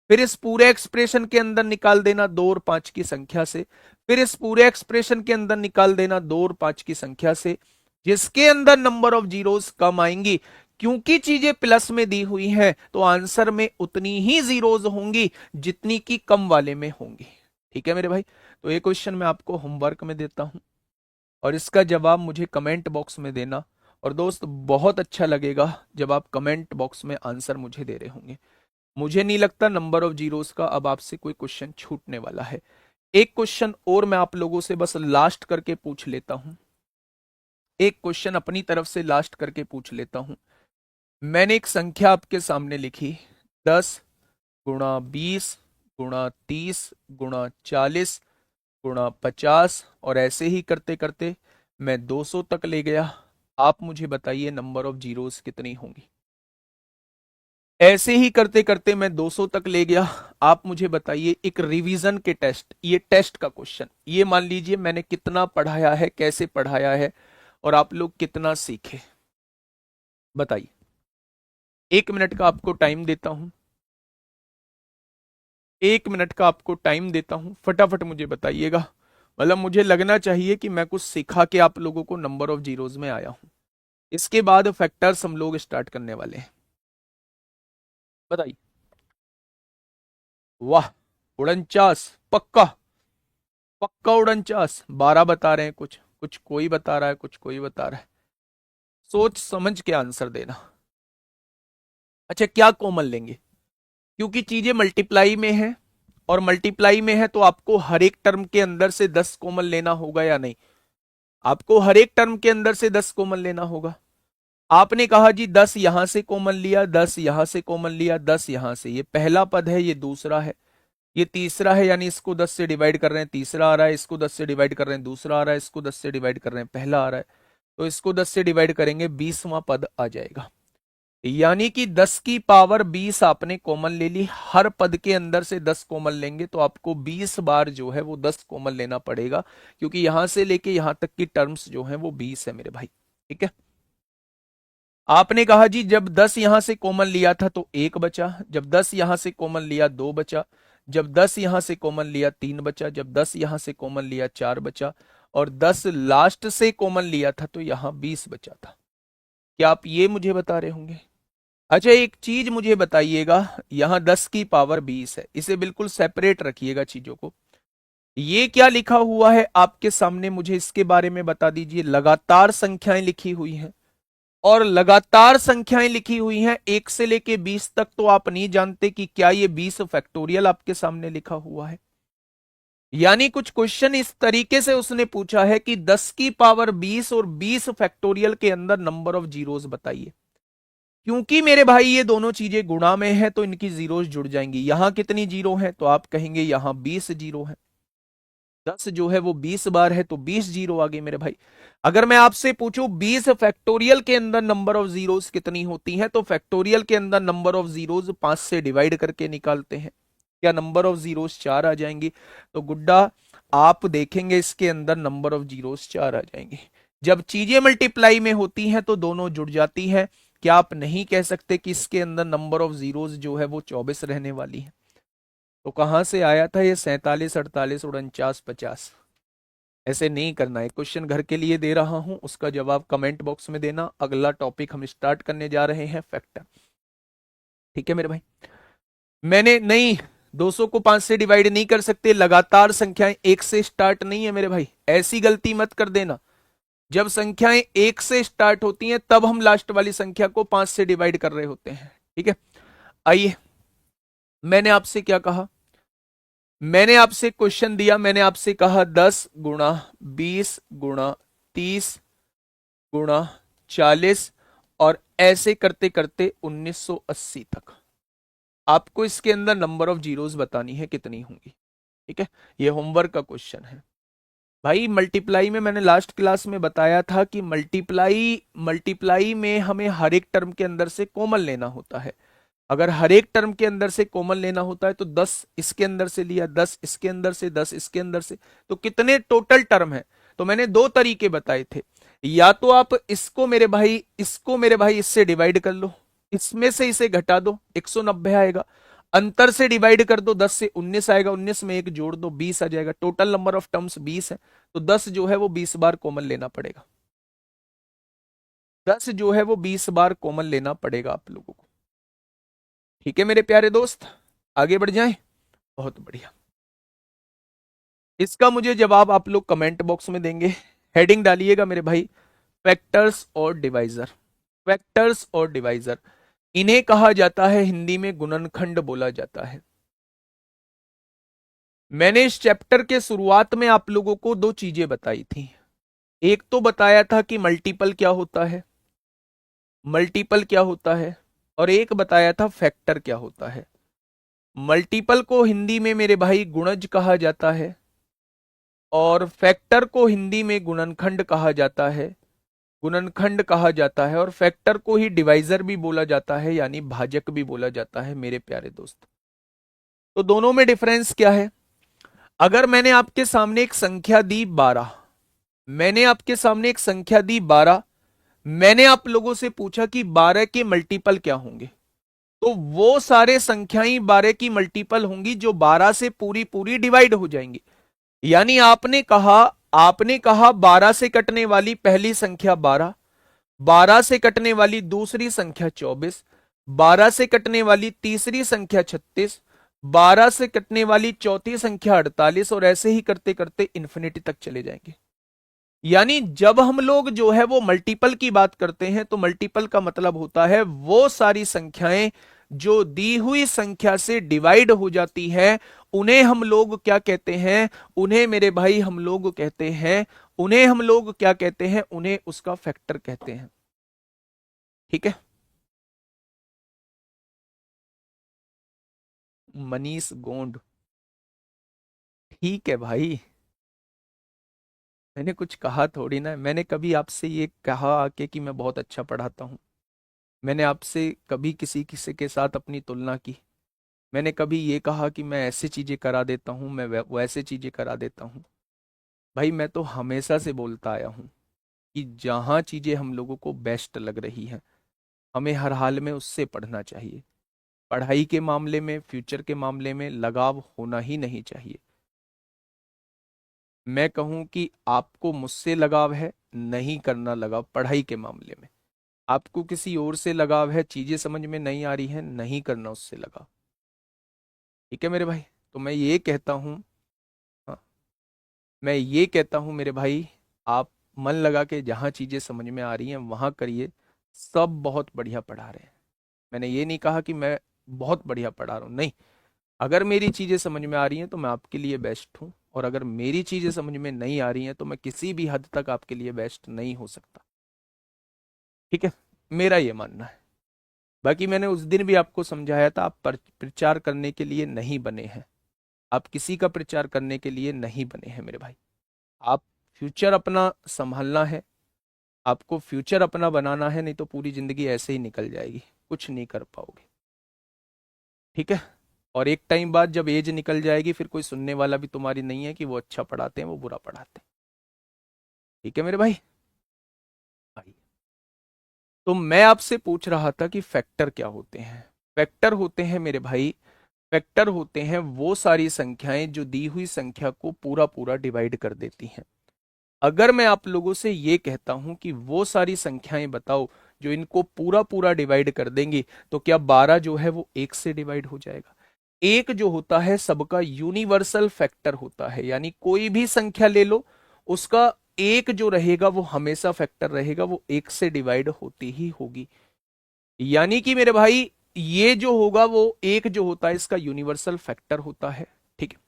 फिर इस पूरे एक्सप्रेशन के अंदर निकाल देना 2 और 5 की संख्या से, फिर इस पूरे एक्सप्रेशन के अंदर निकाल देना 2 और 5 की संख्या से, जिसके अंदर नंबर ऑफ जीरोस कम आएंगी। क्योंकि चीजें प्लस में दी हुई हैं तो आंसर में उतनी ही जीरोस होंगी जितनी की कम वाले में होंगी। ठीक है मेरे भाई, तो ये क्वेश्चन मैं आपको होमवर्क में देता हूं और इसका जवाब मुझे कमेंट बॉक्स में देना। और दोस्त बहुत अच्छा लगेगा जब आप कमेंट बॉक्स में आंसर मुझे दे रहे होंगे। मुझे नहीं लगता नंबर ऑफ जीरोस का अब आपसे कोई क्वेश्चन छूटने वाला है। एक क्वेश्चन और मैं आप लोगों से बस लास्ट करके पूछ लेता हूं, एक क्वेश्चन अपनी तरफ से लास्ट करके पूछ लेता हूं। मैंने एक संख्या आपके सामने लिखी, 10 गुणा 20 गुणा 30 गुणा 50 और ऐसे ही करते करते मैं 200 तक ले गया। आप मुझे बताइए नंबर ऑफ जीरोस कितनी होंगी। ऐसे ही करते करते मैं 200 तक ले गया। आप मुझे बताइए, एक रिवीजन के टेस्ट, ये टेस्ट का क्वेश्चन, ये मान लीजिए मैंने कितना पढ़ाया है, कैसे पढ़ाया है और आप लोग कितना सीखे, बताइए। 1 मिनट का आपको टाइम देता हूं, 1 मिनट का आपको टाइम देता हूं, फटाफट मुझे बताइएगा। मतलब मुझे लगना चाहिए कि मैं कुछ सिखा के आप लोगों को नंबर ऑफ जीरोस में आया हूं। इसके बाद फैक्टर्स हम लोग स्टार्ट करने वाले हैं, बताइए। वाह, 49, पक्का, पक्का 49। 12 बता रहे हैं, कुछ कुछ कोई बता रहा है, कुछ कोई बता रहा है। सोच समझ के आंसर देना। अच्छा, क्या कॉमन लेंगे, क्योंकि चीजें मल्टीप्लाई में है और मल्टीप्लाई में है तो आपको हर एक टर्म के अंदर से 10 कॉमन लेना होगा या नहीं। आपको हर एक टर्म के अंदर से 10 कॉमन लेना होगा। आपने कहा जी 10 यहां से कॉमन लिया, 10 यहां से कॉमन लिया, 10 यहां से, ये पहला पद है, ये दूसरा है, ये तीसरा है, यानी इसको 10 से डिवाइड कर रहे हैं, तीसरा आ रहा है, इसको 10 से डिवाइड कर रहे हैं, दूसरा आ रहा है, इसको 10 से डिवाइड कर रहे हैं, पहला आ रहा है, तो इसको 10 से डिवाइड करेंगे, 20वां पद आ जाएगा। यानी कि 10 की पावर 20 आपने कॉमन ले ली। हर पद के अंदर से 10 कॉमन लेंगे तो आपको 20 बार जो है वो 10 कॉमन लेना पड़ेगा, क्योंकि यहां से लेके यहां तक की टर्म्स जो है वो 20 है मेरे भाई। ठीक है, आपने कहा जी जब 10 यहां से कॉमन लिया था तो 1 बचा, जब 10 यहां से कॉमन लिया 2 बचा, जब 10 यहां से कॉमन लिया 3 बचा, जब 10 यहां से कॉमन लिया 4 बचा, और 10 लास्ट से कॉमन लिया था तो यहां 20 बचा था। क्या आप ये मुझे बता रहे होंगे? अच्छा, एक चीज मुझे बताइएगा, यहां 10 की पावर 20 है, इसे बिल्कुल सेपरेट रखिएगा चीजों को। ये क्या लिखा हुआ है आपके सामने, मुझे इसके बारे में बता दीजिए। लगातार संख्याएं लिखी हुई हैं, और लगातार संख्याएं लिखी हुई हैं 1 से लेके 20 तक, तो आप नहीं जानते कि क्या ये 20 फैक्टोरियल आपके सामने लिखा हुआ है। यानी कुछ क्वेश्चन इस तरीके से उसने पूछा है कि 10 की पावर 20 और 20 फैक्टोरियल के अंदर नंबर ऑफ जीरोस बताइए। क्योंकि मेरे भाई ये दोनों चीजें गुणा में है तो इनकी जीरोस जुड़ जाएंगी। यहां कितनी जीरो है तो आप कहेंगे यहां 20 जीरो है। 10 जो है वो 20 बार है तो 20 जीरो आ गए मेरे भाई। अगर मैं आपसे पूछूं 20 फैक्टोरियल के अंदर नंबर ऑफ जीरोस कितनी होती हैं, तो फैक्टोरियल के अंदर नंबर ऑफ जीरोस 5 से डिवाइड करके निकालते हैं। क्या नंबर ऑफ जीरोस 4 आ जाएंगी? तो गुड्डा आप देखेंगे इसके अंदर नंबर ऑफ जीरोस 4 आ जाएंगे। जब चीजें मल्टीप्लाई में होती हैं तो दोनों जुड़ जाती हैं। क्या आप नहीं कह सकते कि इसके अंदर नंबर ऑफ जीरोस जो है वो 24 रहने वाली है? तो कहां से आया था ये 47, 48, 49, 50? ऐसे नहीं करना है। क्वेश्चन घर के लिए दे रहा हूं, उसका जवाब कमेंट बॉक्स में देना। अगला टॉपिक हम स्टार्ट करने जा रहे हैं, फैक्टर। ठीक है मेरे भाई, मैंने नहीं, 200 को 5 से डिवाइड नहीं कर सकते। लगातार संख्याएं 1 से स्टार्ट नहीं है मेरे भाई, ऐसी गलती मत कर देना। जब संख्याएं एक से स्टार्ट होती हैं तब हम लास्ट वाली संख्या को 5 से डिवाइड कर रहे होते हैं। ठीक है, आइए, मैंने आपसे क्या कहा, मैंने आपसे क्वेश्चन दिया, मैंने आपसे कहा 10 गुणा 20 गुणा 30 गुणा 40 और ऐसे करते करते 1980 तक आपको इसके अंदर नंबर ऑफ जीरोस बतानी है कितनी होंगी। ठीक है, ये होमवर्क का क्वेश्चन है भाई। मल्टीप्लाई में मैंने लास्ट क्लास में बताया था कि मल्टीप्लाई मल्टीप्लाई में हमें हर एक टर्म के अंदर से कॉमन लेना होता है। अगर हर एक टर्म के अंदर से कॉमन लेना होता है तो 10 इसके अंदर से लिया, 10 इसके अंदर से, 10 इसके अंदर से, तो कितने टोटल टर्म है। तो मैंने दो तरीके बताए थे, या तो आप इसको मेरे भाई इससे डिवाइड कर लो, इसमें से इसे घटा दो 190 आएगा, अंतर से डिवाइड कर दो 10 से 19 आएगा, 19 में एक जोड़ दो 20 आ जाएगा। टोटल नंबर ऑफ टर्म्स 20 है, तो 10 जो है वो 20 बार कॉमन लेना पड़ेगा। 10 जो है वो 20 बार कॉमन लेना पड़ेगा आप लोगों को। ठीक है मेरे प्यारे दोस्त, आगे बढ़ जाएं। बहुत बढ़िया, इसका मुझे जवाब आप लोग कमेंट बॉक्स में देंगे। हेडिंग डालिएगा मेरे भाई, फैक्टर्स और डिवाइजर। फैक्टर्स और डिवाइजर, इन्हें कहा जाता है हिंदी में गुणनखंड बोला जाता है। मैंने इस चैप्टर के शुरुआत में आप लोगों को दो चीजें बताई थी। एक तो बताया था कि मल्टीपल क्या होता है, मल्टीपल क्या होता है, और एक बताया था फैक्टर क्या होता है। मल्टीपल को हिंदी में मेरे भाई गुणज कहा जाता है और फैक्टर को हिंदी में गुणनखंड कहा जाता है, गुणनखंड कहा जाता है, और फैक्टर को ही डिवाइजर भी बोला जाता है, यानी भाजक भी बोला जाता है मेरे प्यारे दोस्त। तो दोनों में डिफरेंस क्या है। अगर मैंने आपके सामने एक संख्या दी 12, मैंने आपके सामने एक संख्या दी 12, मैंने आप लोगों से पूछा कि 12 के मल्टीपल क्या होंगे, तो वो सारे संख्याएं 12 की मल्टीपल होंगी जो 12 से पूरी पूरी डिवाइड हो जाएंगी। यानी आपने कहा 12 से कटने वाली पहली संख्या 12, 12 से कटने वाली दूसरी संख्या 24, 12 से कटने वाली तीसरी संख्या 36, 12 से कटने वाली चौथी संख्या 48, और ऐसे ही करते करते इन्फिनिटी तक चले जाएंगे। यानी जब हम लोग जो है वो मल्टीपल की बात करते हैं तो मल्टीपल का मतलब होता है वो सारी संख्याएं जो दी हुई संख्या से डिवाइड हो जाती है, उन्हें हम लोग क्या कहते हैं, उन्हें मेरे भाई हम लोग कहते हैं, उन्हें हम लोग क्या कहते हैं, उन्हें उसका फैक्टर कहते हैं। ठीक है, मनीष गोंड, ठीक है भाई, मैंने कुछ कहा थोड़ी ना, मैंने कभी आपसे ये कहा आके कि मैं बहुत अच्छा पढ़ाता हूं। मैंने आपसे कभी किसी किसी के साथ अपनी तुलना की। मैंने कभी ये कहा कि मैं ऐसी चीजें करा देता हूं, मैं वैसे चीजें करा देता हूं। भाई मैं तो हमेशा से बोलता आया हूं कि जहां चीजें हम लोगों को बेस्ट लग रही हैं हमें हर हाल में उससे पढ़ना चाहिए। पढ़ाई के मामले में, फ्यूचर के मामले में लगाव होना ही नहीं चाहिए। मैं कहूं कि आपको मुझसे लगाव है, नहीं करना लगाव पढ़ाई के मामले में। आपको किसी और से लगाव है, चीजें समझ में नहीं आ रही हैं, नहीं करना उससे लगाव। ठीक है मेरे भाई, तो मैं ये कहता हूं, हाँ, मैं ये कहता हूं मेरे भाई, आप मन लगा के जहां चीजें समझ में आ रही हैं वहां करिए। सब बहुत बढ़िया पढ़ा रहे हैं। मैंने ये नहीं कहा कि मैं बहुत बढ़िया पढ़ा रहा हूं, नहीं। अगर मेरी चीजें समझ में आ रही हैं तो मैं आपके लिए बेस्ट हूं, और अगर मेरी चीजें समझ में नहीं आ रही हैं तो मैं किसी भी हद तक आपके लिए बेस्ट नहीं हो सकता। ठीक है, मेरा ये मानना है। बाकी मैंने उस दिन भी आपको समझाया था, आप प्रचार करने के लिए नहीं बने हैं, आप किसी का प्रचार करने के लिए नहीं बने हैं मेरे भाई। आप फ्यूचर अपना संभालना है, आपको फ्यूचर अपना बनाना है, नहीं तो पूरी जिंदगी ऐसे ही निकल जाएगी, कुछ नहीं कर पाओगे। ठीक है, और एक टाइम बाद जब एज निकल जाएगी फिर कोई सुनने वाला भी तुम्हारी नहीं है कि वो अच्छा पढ़ाते हैं वो बुरा पढ़ाते हैं। ठीक है मेरे भाई, आइए। तो मैं आपसे पूछ रहा था कि फैक्टर क्या होते हैं। फैक्टर होते हैं मेरे भाई, फैक्टर होते हैं वो सारी संख्याएं जो दी हुई संख्या को पूरा पूरा डिवाइड कर देती हैं। अगर मैं आप लोगों से ये कहता हूं कि वो सारी संख्याएं बताओ जो इनको पूरा पूरा डिवाइड कर देंगी, तो क्या 12 जो है वो 1 से डिवाइड हो जाएगा। एक जो होता है सबका यूनिवर्सल फैक्टर होता है, यानी कोई भी संख्या ले लो, उसका एक जो रहेगा वो हमेशा फैक्टर रहेगा, वो एक से डिवाइड होती ही होगी। यानी कि मेरे भाई ये जो होगा वो एक जो होता है इसका यूनिवर्सल फैक्टर होता है। ठीक है,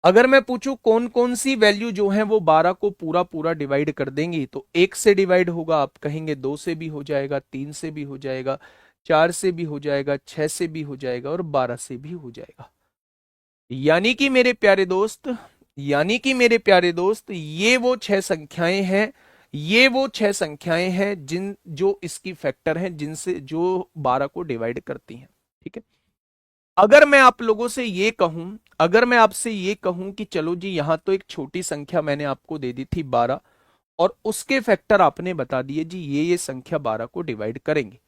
अगर मैं पूछूं कौन कौन सी वैल्यू जो है वो 12 को पूरा पूरा डिवाइड कर देंगी, तो एक से डिवाइड होगा, आप कहेंगे दो से भी हो जाएगा, तीन से भी हो जाएगा, चार से भी हो जाएगा, छह से भी हो जाएगा और 12 से भी हो जाएगा। यानी कि मेरे प्यारे दोस्त, यानी कि मेरे प्यारे दोस्त, ये वो छह संख्याएं हैं, ये वो छह संख्याएं हैं जिन जो इसकी फैक्टर हैं, जिनसे जो 12 को डिवाइड करती हैं। ठीक है, अगर मैं आप लोगों से ये कहूं, अगर मैं आपसे ये कहूं कि चलो जी यहां तो एक छोटी संख्या मैंने आपको दे दी थी 12, और उसके फैक्टर आपने बता दिए जी ये संख्या 12 को डिवाइड करेंगे,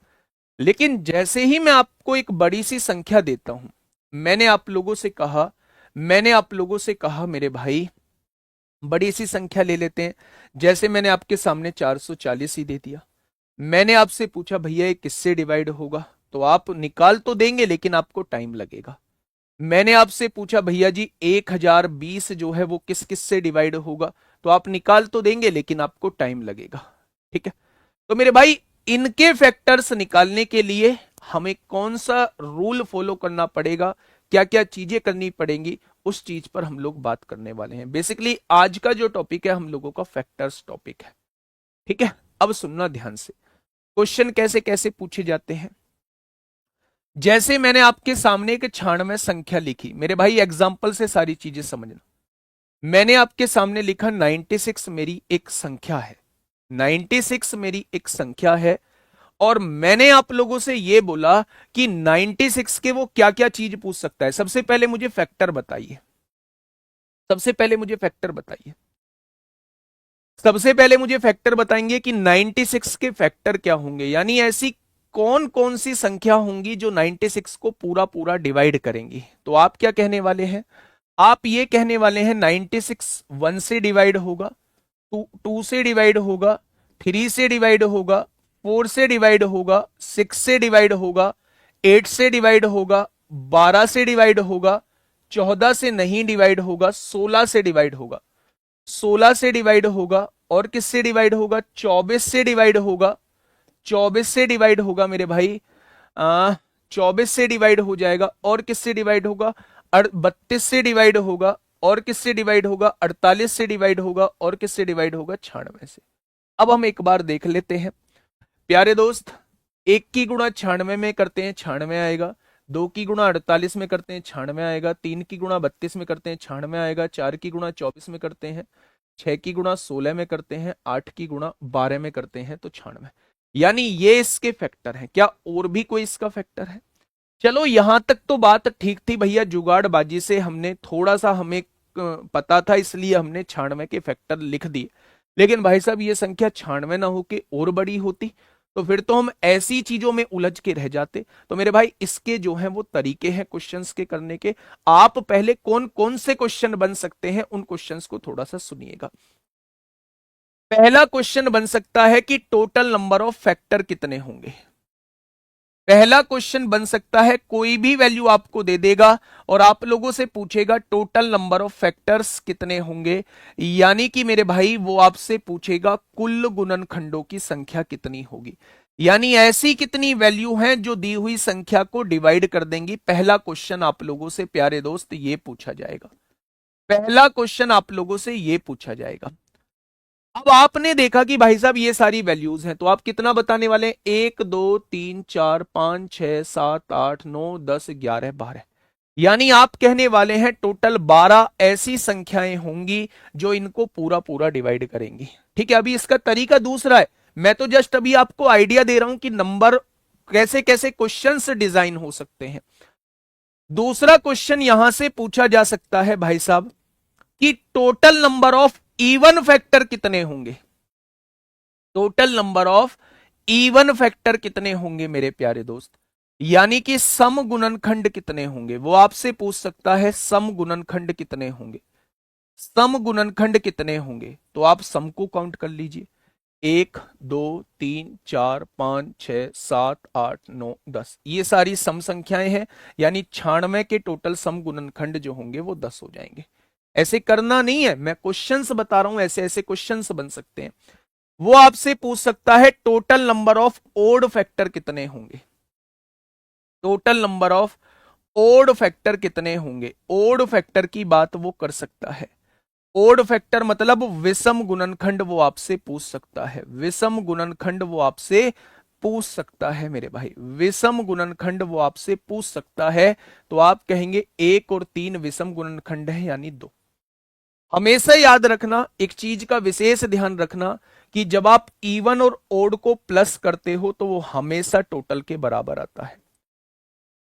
लेकिन जैसे ही मैं आपको एक बड़ी सी संख्या देता हूं, मैंने आप लोगों से कहा, मैंने आप लोगों से कहा मेरे भाई बड़ी सी संख्या ले लेते हैं, जैसे मैंने आपके सामने 440 ही दे दिया। मैंने आपसे पूछा भैया ये किससे डिवाइड होगा, तो आप निकाल तो देंगे लेकिन आपको टाइम लगेगा। मैंने आपसे पूछा भैया जी 1020 जो है वो किस किस से डिवाइड होगा, तो आप निकाल तो देंगे लेकिन आपको टाइम लगेगा। ठीक है, तो मेरे भाई इनके फैक्टर्स निकालने के लिए हमें कौन सा रूल फॉलो करना पड़ेगा, क्या क्या चीजें करनी पड़ेंगी, उस चीज पर हम लोग बात करने वाले हैं। बेसिकली आज का जो टॉपिक है हम लोगों का फैक्टर्स टॉपिक है। ठीक है, अब सुनना ध्यान से, क्वेश्चन कैसे कैसे पूछे जाते हैं। जैसे मैंने आपके सामने एक 96 संख्या लिखी, मेरे भाई एग्जाम्पल से सारी चीजें समझना। मैंने आपके सामने लिखा 96 मेरी एक संख्या है, 96 मेरी एक संख्या है, और मैंने आप लोगों से यह बोला कि 96 के वो क्या क्या चीज पूछ सकता है। सबसे पहले मुझे फैक्टर बताइए, सबसे पहले मुझे फैक्टर बताइए, सबसे पहले मुझे फैक्टर बताएंगे कि 96 के फैक्टर क्या होंगे, यानी ऐसी कौन कौन सी संख्या होंगी जो 96 को पूरा पूरा डिवाइड करेंगी। तो आप क्या कहने वाले हैं, आप ये कहने वाले हैं 96 1 से डिवाइड होगा, 2 से डिवाइड होगा, 3 से डिवाइड होगा, 4 से डिवाइड होगा, 6 से डिवाइड होगा, 8 से डिवाइड होगा, 12 से डिवाइड होगा, 14 से नहीं डिवाइड होगा, 16 से डिवाइड होगा, 16 से डिवाइड होगा, और किससे डिवाइड होगा, 24 से डिवाइड होगा, 24 से डिवाइड होगा मेरे भाई, 24 से डिवाइड हो जाएगा, और किससे डिवाइड होगा, 32 से डिवाइड होगा, और किससे डिवाइड होगा, 48 से डिवाइड होगा, और किससे डिवाइड होगा, 96 से। अब हम एक बार देख लेते हैं प्यारे दोस्त, एक की गुणा 96 में करते हैं 96 आएगा, दो की गुणा 48 में करते हैं 96 आएगा, तीन की गुणा 32 में करते हैं 96 आएगा, चार की गुणा 24 में करते हैं, छह की गुणा 16 में करते हैं, 8 की गुणा 12 में करते हैं तो 96। यानी ये इसके फैक्टर हैं। क्या और भी कोई इसका फैक्टर है? चलो यहां तक तो बात ठीक थी भैया, जुगाड़बाजी से हमने थोड़ा सा हमें पता था इसलिए हमने 96 के फैक्टर लिख दिए, लेकिन भाई साहब ये संख्या 96 ना होके और बड़ी होती तो फिर तो हम ऐसी चीजों में उलझ के रह जाते। तो मेरे भाई इसके जो हैं वो तरीके हैं क्वेश्चंस के करने के। आप पहले कौन कौन से क्वेश्चन बन सकते हैं उन क्वेश्चंस को थोड़ा सा सुनिएगा। पहला क्वेश्चन बन सकता है कि टोटल नंबर ऑफ फैक्टर कितने होंगे। पहला क्वेश्चन बन सकता है कोई भी वैल्यू आपको दे देगा और आप लोगों से पूछेगा टोटल नंबर ऑफ फैक्टर्स कितने होंगे, यानी कि मेरे भाई वो आपसे पूछेगा कुल गुणनखंडों की संख्या कितनी होगी, यानी ऐसी कितनी वैल्यू हैं जो दी हुई संख्या को डिवाइड कर देंगी। पहला क्वेश्चन आप लोगों से प्यारे दोस्त ये पूछा जाएगा, पहला क्वेश्चन आप लोगों से ये पूछा जाएगा। अब आपने देखा कि भाई साहब ये सारी वैल्यूज हैं, तो आप कितना बताने वाले हैं, 1 2 3 4 5 6 7 8 9 10 11 12, यानी आप कहने वाले हैं टोटल 12 ऐसी संख्याएं होंगी जो इनको पूरा पूरा डिवाइड करेंगी। ठीक है, अभी इसका तरीका दूसरा है, मैं तो जस्ट अभी आपको आइडिया दे रहा हूं कि नंबर कैसे कैसे क्वेश्चंस डिजाइन हो सकते हैं। दूसरा क्वेश्चन यहां से पूछा जा सकता है भाई साहब कि total number of even factor कितने होंगे, total number of even factor कितने होंगे मेरे प्यारे दोस्त, यानी कि सम गुणनखंड कितने होंगे, वो आपसे पूछ सकता है सम गुणनखंड कितने होंगे, सम गुणनखंड कितने होंगे, तो आप सम को काउंट कर लीजिए, 1 2 3 4 5 6 7 8 9 10, ये सारी सम संख्याएं हैं, यानी 96 के टोटल सम गुणनखंड जो होंगे वो 10 हो जाएंगे। ऐसे करना नहीं है, मैं क्वेश्चंस बता रहा हूं, ऐसे ऐसे क्वेश्चंस बन सकते हैं। वो आपसे पूछ सकता है total number of odd factor कितने होंगे, total number of odd factor कितने होंगे, ओड फैक्टर की बात वो कर सकता है। ओड फैक्टर मतलब विषम गुणनखंड वो आपसे पूछ सकता है, विषम गुणनखंड वो आपसे पूछ सकता है मेरे भाई, विषम गुणनखंड वो आपसे पूछ सकता है। तो आप कहेंगे 1 और 3 विषम गुणनखंड है यानी 2। हमेशा याद रखना, एक चीज का विशेष ध्यान रखना कि जब आप इवन और ओड को प्लस करते हो तो वो हमेशा टोटल के बराबर आता है,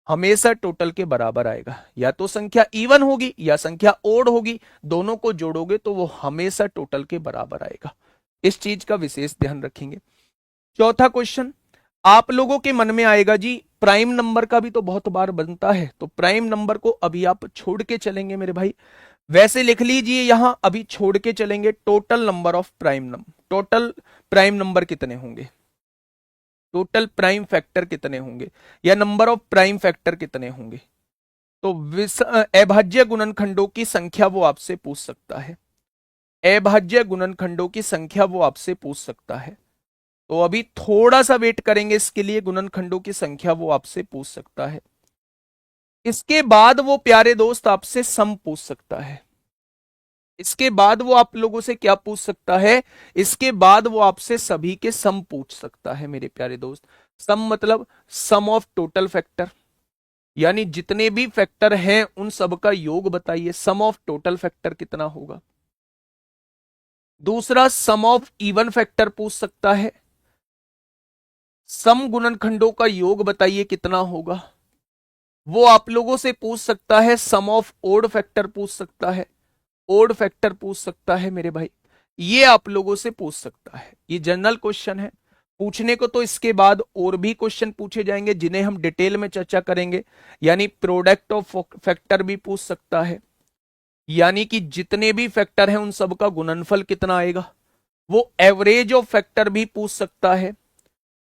हमेशा टोटल के बराबर आएगा। या तो संख्या इवन होगी या संख्या ओड होगी, दोनों को जोड़ोगे तो वो हमेशा टोटल के बराबर आएगा। इस चीज का विशेष ध्यान रखेंगे। चौथा क्वेश्चन आप लोगों के मन में आएगा जी, प्राइम नंबर का भी तो बहुत बार बनता है, तो प्राइम नंबर को अभी आप छोड़ के चलेंगे मेरे भाई। वैसे लिख लीजिए यहां, अभी छोड़ के चलेंगे total number of prime number, total prime number कितने होंगे, टोटल प्राइम फैक्टर कितने होंगे, या नंबर ऑफ प्राइम फैक्टर कितने होंगे। तो अभाज्य गुणनखंडों की संख्या वो आपसे पूछ सकता है, अभाज्य गुणनखंडों की संख्या वो आपसे पूछ सकता है। तो अभी थोड़ा सा वेट करेंगे इसके लिए, गुणनखंडों की संख्या वो आपसे पूछ सकता है। इसके बाद वो प्यारे दोस्त आपसे सम पूछ सकता है, इसके बाद वो आप लोगों से क्या पूछ सकता है, इसके बाद वो आपसे सभी के सम पूछ सकता है मेरे प्यारे दोस्त। सम मतलब सम ऑफ टोटल फैक्टर, यानी जितने भी फैक्टर हैं उन सब का योग बताइए, सम ऑफ टोटल फैक्टर कितना होगा। दूसरा सम ऑफ इवन फैक्टर पूछ सकता है, सम गुणनखंडों का योग बताइए कितना होगा। वो आप लोगों से पूछ सकता है सम ऑफ ओड फैक्टर पूछ सकता है, ओड फैक्टर पूछ सकता है मेरे भाई, ये आप लोगों से पूछ सकता है। ये जनरल क्वेश्चन है, पूछने को तो इसके बाद और भी क्वेश्चन पूछे जाएंगे जिन्हें हम डिटेल में चर्चा करेंगे। यानी प्रोडक्ट ऑफ फैक्टर भी पूछ सकता है, यानी कि जितने भी फैक्टर हैं उन सब का गुणनफल कितना आएगा। वो एवरेज ऑफ फैक्टर भी पूछ सकता है,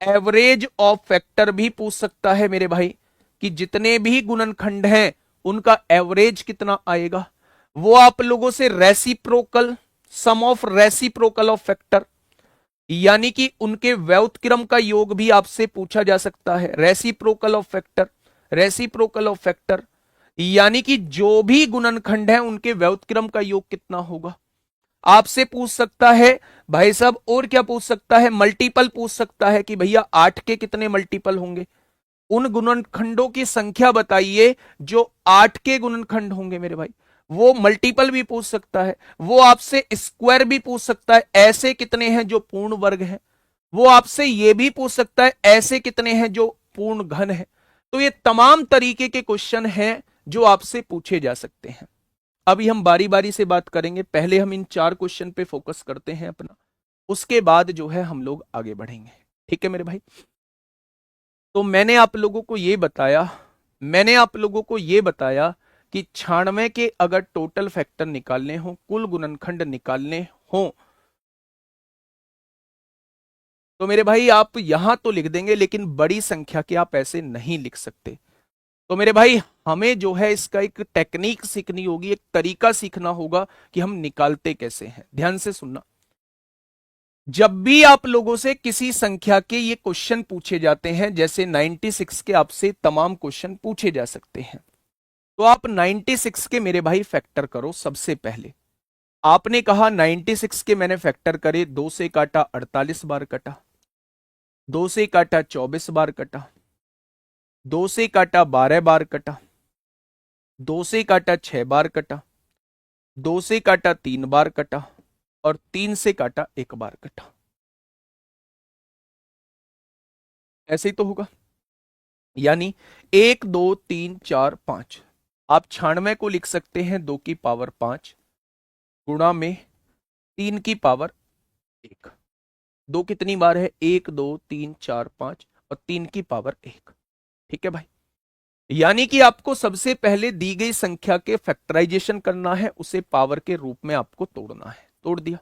एवरेज ऑफ फैक्टर भी पूछ सकता है मेरे भाई, कि जितने भी गुणनखंड हैं उनका एवरेज कितना आएगा। वो आप लोगों से reciprocal, sum of reciprocal of factor, यानी कि उनके व्युत्क्रम का योग भी आपसे पूछा जा सकता है। Reciprocal of factor, reciprocal of factor यानी कि जो भी गुणनखंड है उनके व्युत्क्रम का योग कितना होगा आपसे पूछ सकता है। भाई साहब और क्या पूछ सकता है, मल्टीपल पूछ सकता है कि भैया 8 के कितने मल्टीपल होंगे, उन गुणनखंडों की संख्या बताइए जो 8 के गुणनखंड होंगे मेरे भाई। वो मल्टीपल भी पूछ सकता है, वो आपसे स्क्वायर भी पूछ सकता है, ऐसे कितने हैं जो पूर्ण वर्ग हैं। वो आपसे ये भी पूछ सकता है ऐसे कितने हैं जो पूर्ण घन है। तो ये तमाम तरीके के क्वेश्चन हैं जो आपसे पूछे जा सकते हैं। अभी हम बारी बारी से बात करेंगे, पहले हम इन 4 क्वेश्चन पे फोकस करते हैं अपना, उसके बाद जो है हम लोग आगे बढ़ेंगे। ठीक है मेरे भाई। तो मैंने आप लोगों को ये बताया, मैंने आप लोगों को ये बताया कि 96 के अगर टोटल फैक्टर निकालने हो, कुल गुणनखंड निकालने हो, तो मेरे भाई आप यहां तो लिख देंगे लेकिन बड़ी संख्या के आप ऐसे नहीं लिख सकते। तो मेरे भाई हमें जो है इसका एक टेक्निक सीखनी होगी, एक तरीका सीखना होगा कि हम निकालते कैसे हैं। ध्यान से सुनना, जब भी आप लोगों से किसी संख्या के ये क्वेश्चन पूछे जाते हैं, जैसे 96 के आपसे तमाम क्वेश्चन पूछे जा सकते हैं, तो आप 96 के मेरे भाई फैक्टर करो। सबसे पहले आपने कहा 96 के मैंने फैक्टर करे, 2 से काटा 48 बार कटा, 2 से काटा 24 बार कटा, 2 से काटा 12 बार कटा, 2 से काटा 6 बार कटा, 2 से काटा 3 बार कटा, और 3 से काटा 1 बार कटा। ऐसे ही तो होगा, यानी 1 2 3 4 5। आप 96 को लिख सकते हैं 2 की पावर 5 गुणा में 3 की पावर 1। 2 कितनी बार है, 1 2 3 4 5, और 3 की पावर 1। ठीक है भाई, यानी कि आपको सबसे पहले दी गई संख्या के फैक्टराइजेशन करना है, उसे पावर के रूप में आपको तोड़ना है। तोड़ दिया।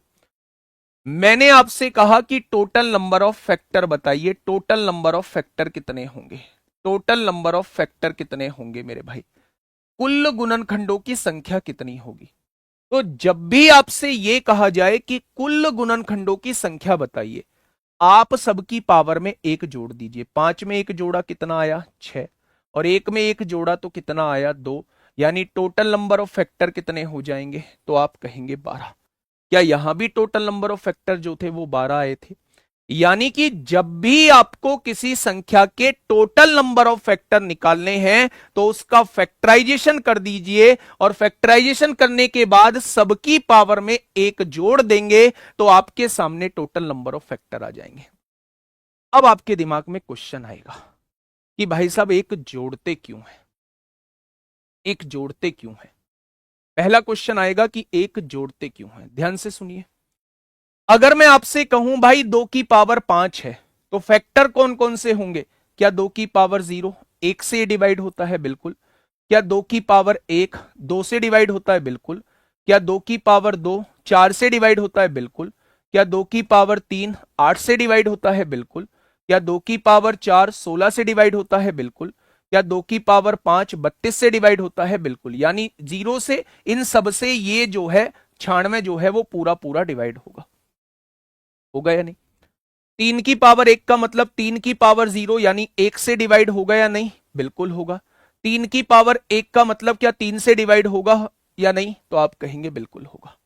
मैंने आपसे कहा कि टोटल नंबर ऑफ फैक्टर बताइए, टोटल नंबर ऑफ फैक्टर कितने होंगे, टोटल नंबर ऑफ फैक्टर कितने होंगे मेरे भाई, कुल गुणनखंडों की संख्या कितनी होगी। तो जब भी आपसे यह कहा जाए कि कुल गुणनखंडों की संख्या बताइए, आप सबकी पावर में एक जोड़ दीजिए। 5 में एक जोड़ा कितना आया? 6। और एक में एक जोड़ा तो कितना आया? 2। यानी टोटल नंबर ऑफ फैक्टर कितने हो जाएंगे? तो आप कहेंगे 12। क्या यहां भी टोटल नंबर ऑफ फैक्टर जो थे वो 12 आए थे? यानी कि जब भी आपको किसी संख्या के टोटल नंबर ऑफ फैक्टर निकालने हैं तो उसका फैक्टराइजेशन कर दीजिए, और फैक्टराइजेशन करने के बाद सबकी पावर में एक जोड़ देंगे तो आपके सामने टोटल नंबर ऑफ फैक्टर आ जाएंगे। अब आपके दिमाग में क्वेश्चन आएगा कि भाई साहब एक जोड़ते क्यों है? एक जोड़ते क्यों है? पहला क्वेश्चन आएगा कि एक जोड़ते क्यों है। ध्यान से सुनिए। अगर मैं आपसे कहूं भाई 2 की पावर 5 है तो फैक्टर कौन कौन से होंगे? क्या 2 की पावर 0 1 से डिवाइड होता है? बिल्कुल। क्या 2 की पावर 1 2 से डिवाइड होता है? बिल्कुल। क्या 2 की पावर 2 4 से डिवाइड होता है? बिल्कुल। क्या 2 की पावर 3 8 से डिवाइड होता है? बिल्कुल। क्या 2 की पावर 4 16 से डिवाइड होता है? बिल्कुल। क्या 2 की पावर 5 32 से डिवाइड होता है? बिल्कुल। यानी 0 से इन सब से ये जो है 96 जो है वो पूरा पूरा डिवाइड होगा। होगा या नहीं? 3 की पावर 1 का मतलब 3 की पावर 0 यानी 1 से डिवाइड होगा या नहीं? बिल्कुल होगा। 3 की पावर 1 का मतलब क्या 3 से डिवाइड होगा या नहीं? तो आप कहेंगे बिल्कुल होगा।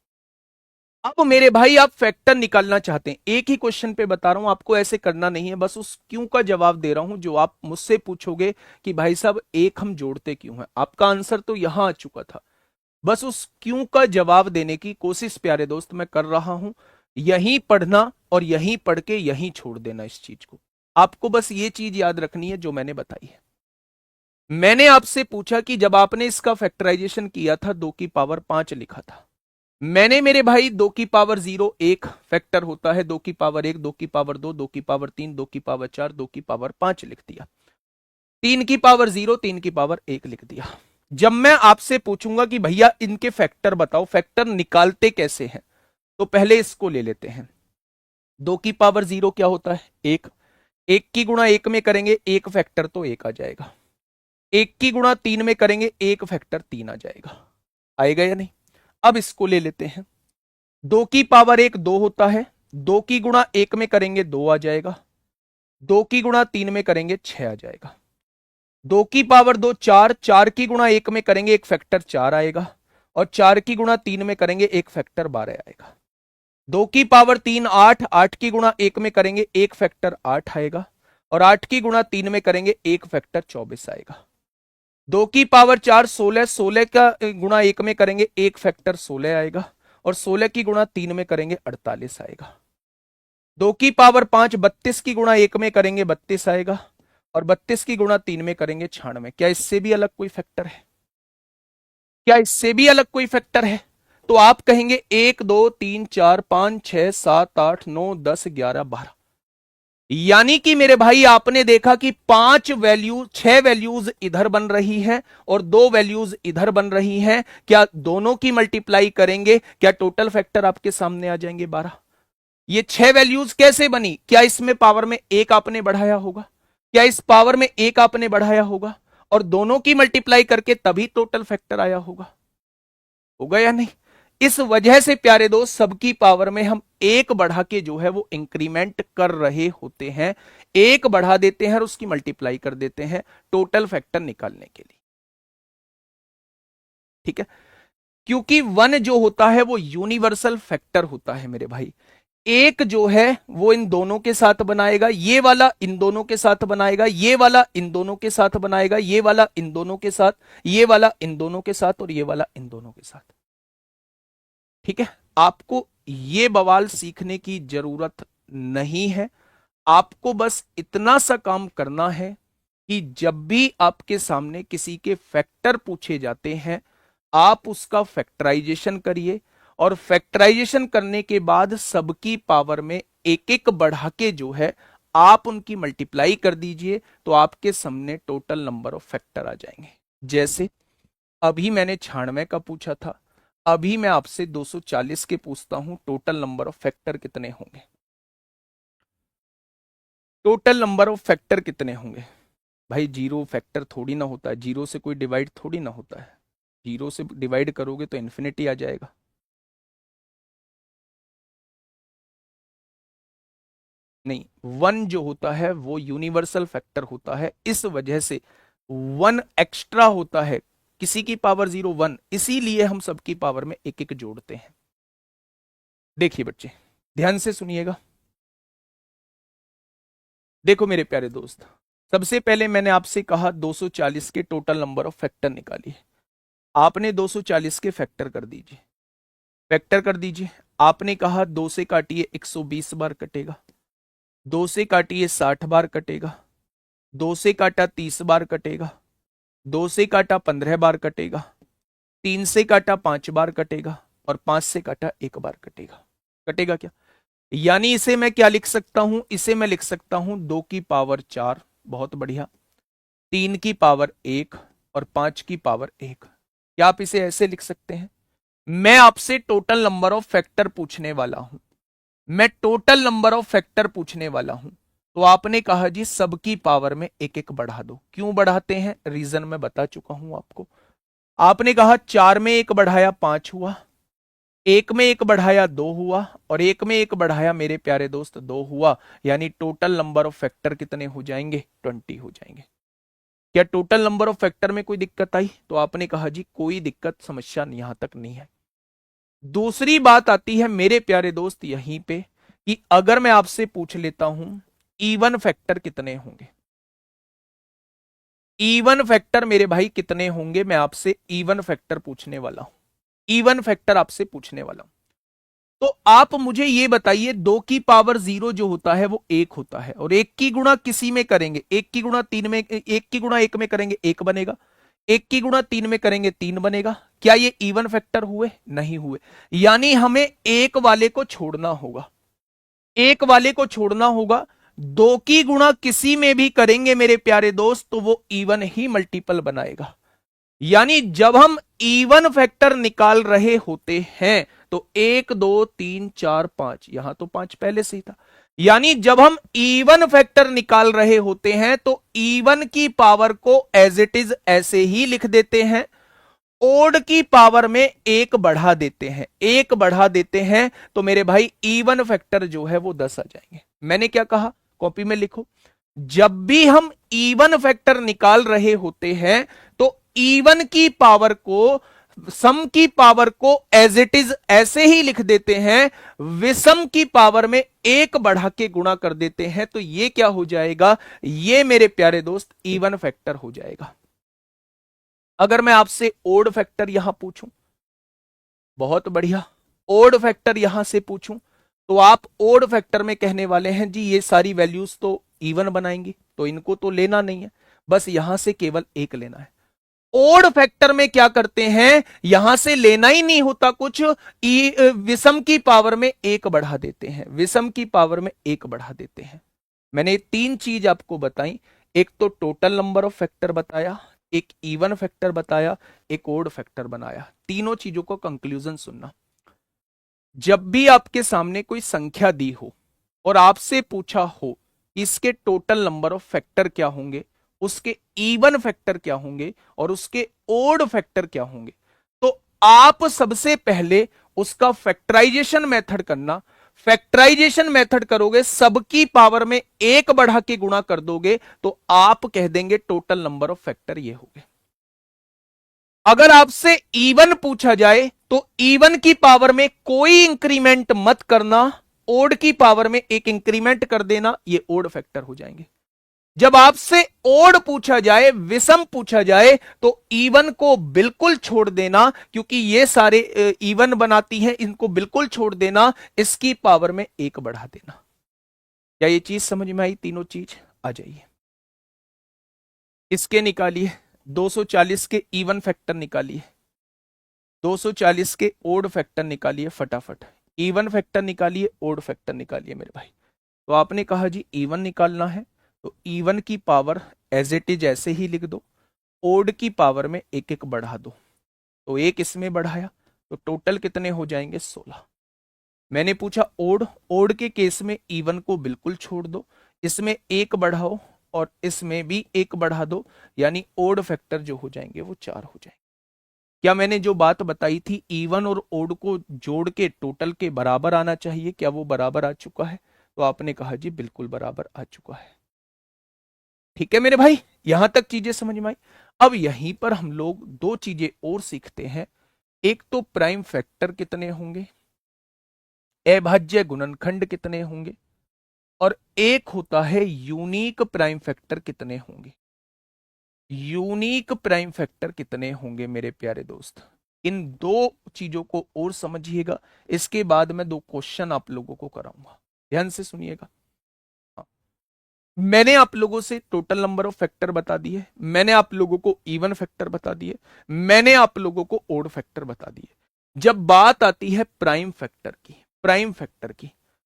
अब मेरे भाई आप फैक्टर निकालना चाहते हैं, एक ही क्वेश्चन पे बता रहा हूं, आपको ऐसे करना नहीं है, बस उस क्यों का जवाब दे रहा हूं जो आप मुझसे पूछोगे कि भाई साहब एक हम जोड़ते क्यों हैं। आपका आंसर तो यहां आ चुका था, बस उस क्यों का जवाब देने की कोशिश प्यारे दोस्त मैं कर रहा हूं। यहीं पढ़ना और यहीं पढ़ के यहीं छोड़ देना इस चीज को। आपको बस ये चीज याद रखनी है जो मैंने बताई है। मैंने आपसे पूछा कि जब आपने इसका फैक्टराइजेशन किया था 2 की पावर 5 लिखा था, मैंने मेरे भाई 2 की पावर 0 एक फैक्टर होता है, 2 की पावर 1 2 की पावर 2 2 की पावर 3 2 की पावर 4 2 की पावर 5 लिख दिया। 3 की पावर 0 3 की पावर 1 लिख दिया। जब मैं आपसे पूछूंगा कि भैया इनके फैक्टर बताओ, फैक्टर निकालते कैसे हैं, तो पहले इसको ले लेते हैं। 2 की पावर 0 क्या होता है? 1। 1 की गुणा 1 में करेंगे एक फैक्टर तो 1 आ जाएगा। 1 की गुणा 3 में करेंगे एक फैक्टर 3 आ जाएगा। आएगा या नहीं? अब इसको ले लेते हैं। 2 की पावर 1 2 होता है, 2 की गुणा 1 में करेंगे 2 आ जाएगा। 2 की गुणा 3 में करेंगे 6 आ जाएगा। 2 की पावर 2 4, 4 की गुणा 1 में करेंगे एक फैक्टर 4 आएगा। और 4 की गुणा 3 में करेंगे एक फैक्टर 12 आएगा। 2 की पावर 3 8, 8 की गुणा 1 में करेंगे एक फैक्टर 8 आएगा। और 8 की गुणा 3 में करेंगे एक फैक्टर 24 आएगा। 2 की पावर 4 16, 16 का गुणा 1 में करेंगे एक फैक्टर 16 आएगा। और 16 की गुणा 3 में करेंगे 48 आएगा। 2 की पावर 5 32 की गुणा 1 में करेंगे 32 आएगा। और 32 की गुणा 3 में करेंगे 96। क्या इससे भी अलग कोई फैक्टर है? क्या इससे भी अलग कोई फैक्टर है? तो आप कहेंगे 1 2 3 4 5 6 7 8 9 10 11 12। यानी कि मेरे भाई आपने देखा कि 6 वैल्यूज इधर बन रही है और 2 वैल्यूज इधर बन रही हैं। क्या दोनों की मल्टीप्लाई करेंगे, क्या टोटल फैक्टर आपके सामने आ जाएंगे 12? ये 6 वैल्यूज कैसे बनी? क्या इसमें पावर में एक आपने बढ़ाया होगा? क्या इस पावर में एक आपने बढ़ाया होगा? और दोनों की मल्टीप्लाई करके तभी टोटल फैक्टर आया होगा। होगा या नहीं? इस वजह से प्यारे दोस्त सबकी पावर में हम एक बढ़ा के जो है वो इंक्रीमेंट कर रहे होते हैं, एक बढ़ा देते हैं और उसकी मल्टीप्लाई कर देते हैं टोटल फैक्टर निकालने के लिए। ठीक है? क्योंकि 1 जो होता है वो यूनिवर्सल फैक्टर होता है मेरे भाई। एक जो है वो इन दोनों के साथ बनाएगा, ये वाला इन दोनों के साथ बनाएगा, ये वाला इन दोनों के साथ बनाएगा, ये वाला इन दोनों के साथ, ये वाला इन दोनों के साथ और ये वाला इन दोनों के साथ। ठीक है? आपको ये बवाल सीखने की जरूरत नहीं है। आपको बस इतना सा काम करना है कि जब भी आपके सामने किसी के फैक्टर पूछे जाते हैं, आप उसका फैक्टराइजेशन करिए और फैक्टराइजेशन करने के बाद सबकी पावर में एक एक बढ़ा के जो है आप उनकी मल्टीप्लाई कर दीजिए तो आपके सामने टोटल नंबर ऑफ फैक्टर आ जाएंगे। जैसे अभी मैंने 96 का पूछा था, अभी मैं आपसे 240 के पूछता हूं, टोटल नंबर ऑफ फैक्टर कितने होंगे? टोटल नंबर ऑफ फैक्टर कितने होंगे? भाई जीरो फैक्टर थोड़ी ना होता है, जीरो से कोई डिवाइड थोड़ी ना होता है। जीरो से डिवाइड करोगे तो इन्फिनिटी आ जाएगा। नहीं, वन जो होता है वो यूनिवर्सल फैक्टर होता है, इस वजह से वन एक्स्ट्रा होता है, किसी की पावर 0 1, इसीलिए हम सबकी पावर में एक एक जोड़ते हैं। देखिए बच्चे, ध्यान से सुनिएगा। देखो मेरे प्यारे दोस्त, सबसे पहले मैंने आपसे कहा 240 के टोटल नंबर ऑफ फैक्टर निकालिए। आपने 240 के फैक्टर कर दीजिए, फैक्टर कर दीजिए। आपने कहा 2 से काटिए 120 बार कटेगा, 2 से काटिए 60 बार कटेगा, 2 से काटा 30 बार कटेगा, 2 से काटा 15 बार कटेगा, 3 से काटा 5 बार कटेगा, और 5 से काटा 1 बार कटेगा। कटेगा क्या? यानी इसे मैं क्या लिख सकता हूं? इसे मैं लिख सकता हूं 2 की पावर 4, बहुत बढ़िया, 3 की पावर 1 और 5 की पावर 1। क्या आप इसे ऐसे लिख सकते हैं? मैं आपसे टोटल नंबर ऑफ फैक्टर पूछने वाला हूं, मैं टोटल नंबर ऑफ फैक्टर पूछने वाला हूं। तो आपने कहा जी सबकी पावर में एक एक बढ़ा दो। क्यों बढ़ाते हैं? रीजन मैं बता चुका हूं आपको। आपने कहा 4 में 1 बढ़ाया 5 हुआ, 1 में 1 बढ़ाया 2 हुआ, और 1 में 1 बढ़ाया मेरे प्यारे दोस्त 2 हुआ। यानी टोटल नंबर ऑफ फैक्टर कितने हो जाएंगे? 20 हो जाएंगे। क्या टोटल नंबर ऑफ फैक्टर में कोई दिक्कत आई? तो आपने कहा जी कोई दिक्कत समस्या यहां तक नहीं है। दूसरी बात आती है मेरे प्यारे दोस्त यहीं पे, कि अगर मैं आपसे पूछ लेता हूं इवन फैक्टर कितने होंगे, इवन फैक्टर मेरे भाई कितने होंगे, मैं आपसे इवन फैक्टर पूछने वाला हूं, इवन फैक्टर आपसे पूछने वाला हूं। तो आप मुझे ये बताइए, 2 की पावर 0 जो होता है वो 1 होता है, और 1 की गुणा किसी में करेंगे, 1 की गुणा 3 में, 1 की गुणा 1 में करेंगे 1 बनेगा, 1 की गुणा 3 में करेंगे 3 बनेगा। क्या ये इवन फैक्टर हुए? नहीं हुए। यानी हमें एक वाले को छोड़ना होगा, एक वाले को छोड़ना होगा। 2 की गुणा किसी में भी करेंगे मेरे प्यारे दोस्त तो वो इवन ही मल्टीपल बनाएगा। यानी जब हम इवन फैक्टर निकाल रहे होते हैं तो 1 2 3 4 5, यहां तो 5 पहले से ही था। यानी जब हम इवन फैक्टर निकाल रहे होते हैं तो इवन की पावर को एज इट इज ऐसे ही लिख देते हैं, ओड की पावर में 1 बढ़ा देते हैं, 1 बढ़ा देते हैं, तो मेरे भाई इवन फैक्टर जो है वो 10 आ जाएंगे। मैंने क्या कहा? कॉपी में लिखो। जब भी हम इवन फैक्टर निकाल रहे होते हैं तो इवन की पावर को, सम की पावर को एज इट इज ऐसे ही लिख देते हैं, विषम की पावर में 1 बढ़ा के गुणा कर देते हैं, तो ये क्या हो जाएगा? ये मेरे प्यारे दोस्त इवन फैक्टर हो जाएगा। अगर मैं आपसे ओड फैक्टर यहां पूछूं, बहुत बढ़िया, ओड फैक्टर यहां से पूछूं, तो आप ओड फैक्टर में कहने वाले हैं जी ये सारी वैल्यूज तो इवन बनाएंगी, तो इनको तो लेना नहीं है, बस यहां से केवल 1 लेना है। ओड फैक्टर में क्या करते हैं? यहां से लेना ही नहीं होता कुछ, विषम की पावर में 1 बढ़ा देते हैं, विषम की पावर में 1 बढ़ा देते हैं। मैंने 3 चीज आपको बताई, एक तो टोटल नंबर ऑफ फैक्टर बताया, एक इवन फैक्टर बताया, एक ओड फैक्टर बनाया। तीनों चीजों को कंक्लूजन सुनना। जब भी आपके सामने कोई संख्या दी हो और आपसे पूछा हो कि इसके टोटल नंबर ऑफ फैक्टर क्या होंगे, उसके इवन फैक्टर क्या होंगे और उसके ओड फैक्टर क्या होंगे, तो आप सबसे पहले उसका फैक्टराइजेशन मेथड करना। फैक्टराइजेशन मेथड करोगे, सबकी पावर में 1 बढ़ा के गुणा कर दोगे, तो आप कह देंगे टोटल नंबर ऑफ फैक्टर ये हो गए। अगर आपसे इवन पूछा जाए तो इवन की पावर में कोई इंक्रीमेंट मत करना, ओड की पावर में 1 इंक्रीमेंट कर देना, ये ओड फैक्टर हो जाएंगे। जब आपसे ओड पूछा जाए, विषम पूछा जाए, तो इवन को बिल्कुल छोड़ देना, क्योंकि ये सारे इवन बनाती हैं, इनको बिल्कुल छोड़ देना, इसकी पावर में 1 बढ़ा देना। क्या ये चीज समझ में आई? तीनों चीज आ जाइए। इसके निकालिए 240 के इवन फैक्टर निकालिए, 240 के ओड फैक्टर निकालिए फटाफट। इवन फैक्टर निकालिए, ओड फैक्टर निकालिए मेरे भाई। तो आपने कहा जी इवन निकालना है, तो इवन की पावर एज इट इज ऐसे ही लिख दो, ओड की पावर में 1 1 बढ़ा दो, तो 1 इसमें बढ़ाया, तो टोटल कितने हो जाएंगे? 16। मैंने पूछा ओड, ओड के केस में इवन को बिल्कुल छोड़ दो, इसमें 1 बढ़ाओ और इसमें भी 1 बढ़ा दो, यानी ओड फैक्टर जो हो जाएंगे वो 4 हो जाएंगे। क्या मैंने जो बात बताई थी इवन और ओड को जोड़ के टोटल के बराबर आना चाहिए, क्या वो बराबर आ चुका है? तो आपने कहा जी बिल्कुल बराबर आ चुका है। ठीक है मेरे भाई, यहां तक चीजें समझ में आई। अब यहीं पर हम लोग दो चीजें और सीखते हैं। एक तो प्राइम फैक्टर कितने होंगे, अभाज्य गुणनखंड कितने होंगे, और एक होता है यूनिक प्राइम फैक्टर कितने होंगे। यूनिक प्राइम फैक्टर कितने होंगे मेरे प्यारे दोस्त, इन दो चीजों को और समझिएगा। इसके बाद मैं दो क्वेश्चन आप लोगों को कराऊंगा, ध्यान से सुनिएगा। हाँ, मैंने आप लोगों से टोटल नंबर ऑफ फैक्टर बता दिए, मैंने आप लोगों को इवन फैक्टर बता दिए, मैंने आप लोगों को ओड फैक्टर बता दिए। जब बात आती है प्राइम फैक्टर की, प्राइम फैक्टर की,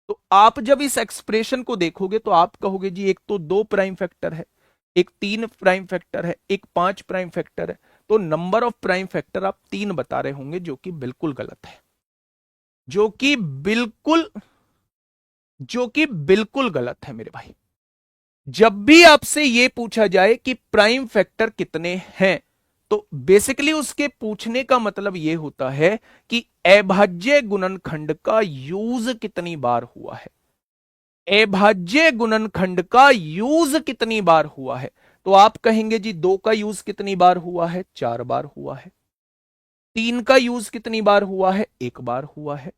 तो आप जब इस एक्सप्रेशन को देखोगे तो आप कहोगे जी एक तो दो प्राइम फैक्टर है, एक तीन प्राइम फैक्टर है, एक पांच प्राइम फैक्टर है। तो नंबर ऑफ प्राइम फैक्टर आप तीन बता रहे होंगे, जो कि बिल्कुल गलत है, जो कि बिल्कुल, जो कि बिल्कुल गलत है मेरे भाई। जब भी आपसे यह पूछा जाए कि प्राइम फैक्टर कितने हैं, तो बेसिकली उसके पूछने का मतलब यह होता है कि अभाज्य गुणनखंड का यूज कितनी बार हुआ है, अभाज्य गुणनखंड का यूज कितनी बार हुआ है। तो आप कहेंगे जी दो का यूज कितनी बार हुआ है, चार बार हुआ है। तीन का यूज कितनी बार हुआ है, एक बार हुआ है।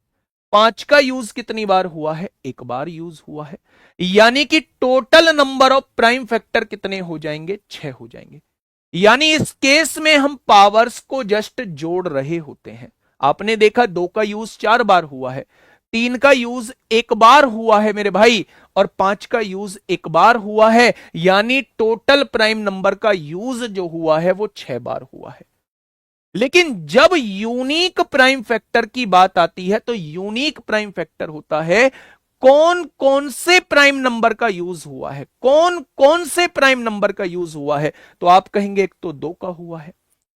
पांच का यूज कितनी बार हुआ है, एक बार यूज हुआ है। यानी कि total number of prime factor कितने हो जाएंगे, छह हो जाएंगे। यानी इस केस में हम पावर्स को जस्ट जोड़ रहे होते हैं। आपने देखा दो का यूज चार बार हुआ है, तीन का यूज एक बार हुआ है मेरे भाई, और पांच का यूज एक बार हुआ है। यानी टोटल प्राइम नंबर का यूज जो हुआ है वो छह बार हुआ है। लेकिन जब यूनिक प्राइम फैक्टर की बात आती है, तो यूनिक प्राइम फैक्टर होता है कौन कौन से प्राइम नंबर का यूज हुआ है, कौन कौन से प्राइम नंबर का यूज हुआ है। तो आप कहेंगे एक तो दो का हुआ है,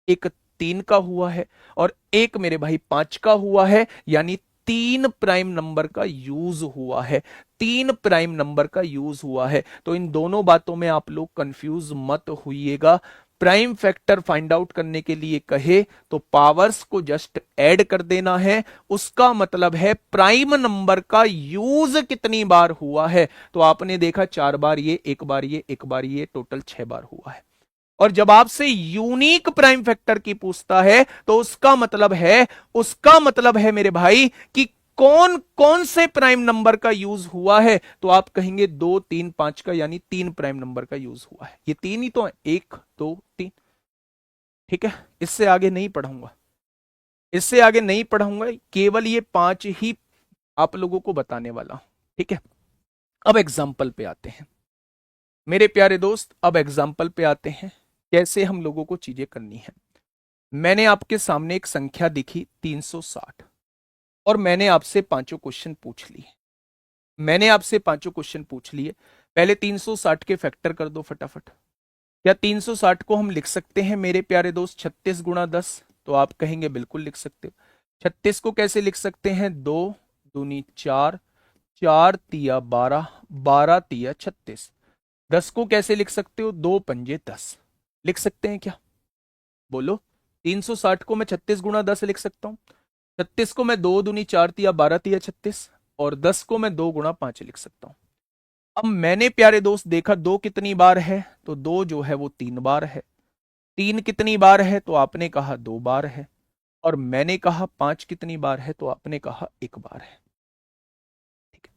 एक तीन का हुआ है, और एक मेरे भाई पांच का हुआ है। यानी तीन प्राइम नंबर का यूज हुआ है, तीन प्राइम नंबर का यूज हुआ है। तो इन दोनों बातों में आप लोग कंफ्यूज मत होइएगा। प्राइम फैक्टर फाइंड आउट करने के लिए कहे तो पावर्स को जस्ट ऐड कर देना है, उसका मतलब है प्राइम नंबर का यूज कितनी बार हुआ है। तो आपने देखा चार बार ये, एक बार ये, एक बार ये, टोटल छह बार हुआ है। और जब आपसे यूनिक प्राइम फैक्टर की पूछता है तो उसका मतलब है, उसका मतलब है मेरे भाई कि कौन कौन से प्राइम नंबर का यूज हुआ है। तो आप कहेंगे दो तीन पांच का, यानी तीन प्राइम नंबर का यूज हुआ है। ये तीन ही तो है, एक दो तीन। ठीक है, इससे आगे नहीं पढ़ाऊंगा, इससे आगे नहीं पढ़ाऊंगा, केवल ये पांच ही आप लोगों को बताने वाला हूं। ठीक है, अब एग्जाम्पल पे आते हैं मेरे प्यारे दोस्त, अब एग्जाम्पल पे आते हैं कैसे हम लोगों को चीजें करनी है। मैंने आपके सामने एक संख्या दिखी 360, और मैंने आपसे पांचों क्वेश्चन पूछ लिए, मैंने आपसे पांचों क्वेश्चन पूछ लिए। पहले 360 के फैक्टर कर दो फटाफट। क्या 360 को हम लिख सकते हैं मेरे प्यारे दोस्त 36 गुणा 10? तो आप कहेंगे बिल्कुल लिख सकते हो। 36 को कैसे लिख सकते हैं, दो दूनी चार, चार तिया 12, 12 तिया 36। 10 को कैसे लिख सकते हो, दो पंजे 10। लिख सकते हैं क्या, बोलो। 360 को मैं 36 गुणा 10 लिख सकता हूं। 36 को मैं दो दूनी चार तिया 12 तिया 36, और 10 को मैं 2 गुणा 5 लिख सकता हूं। अब मैंने प्यारे दोस्त देखा दो कितनी बार है, तो दो जो है वो तीन बार है। तीन कितनी बार है, तो आपने कहा दो बार है। और मैंने कहा पांच कितनी बार है, तो आपने कहा एक बार है। ठीक है,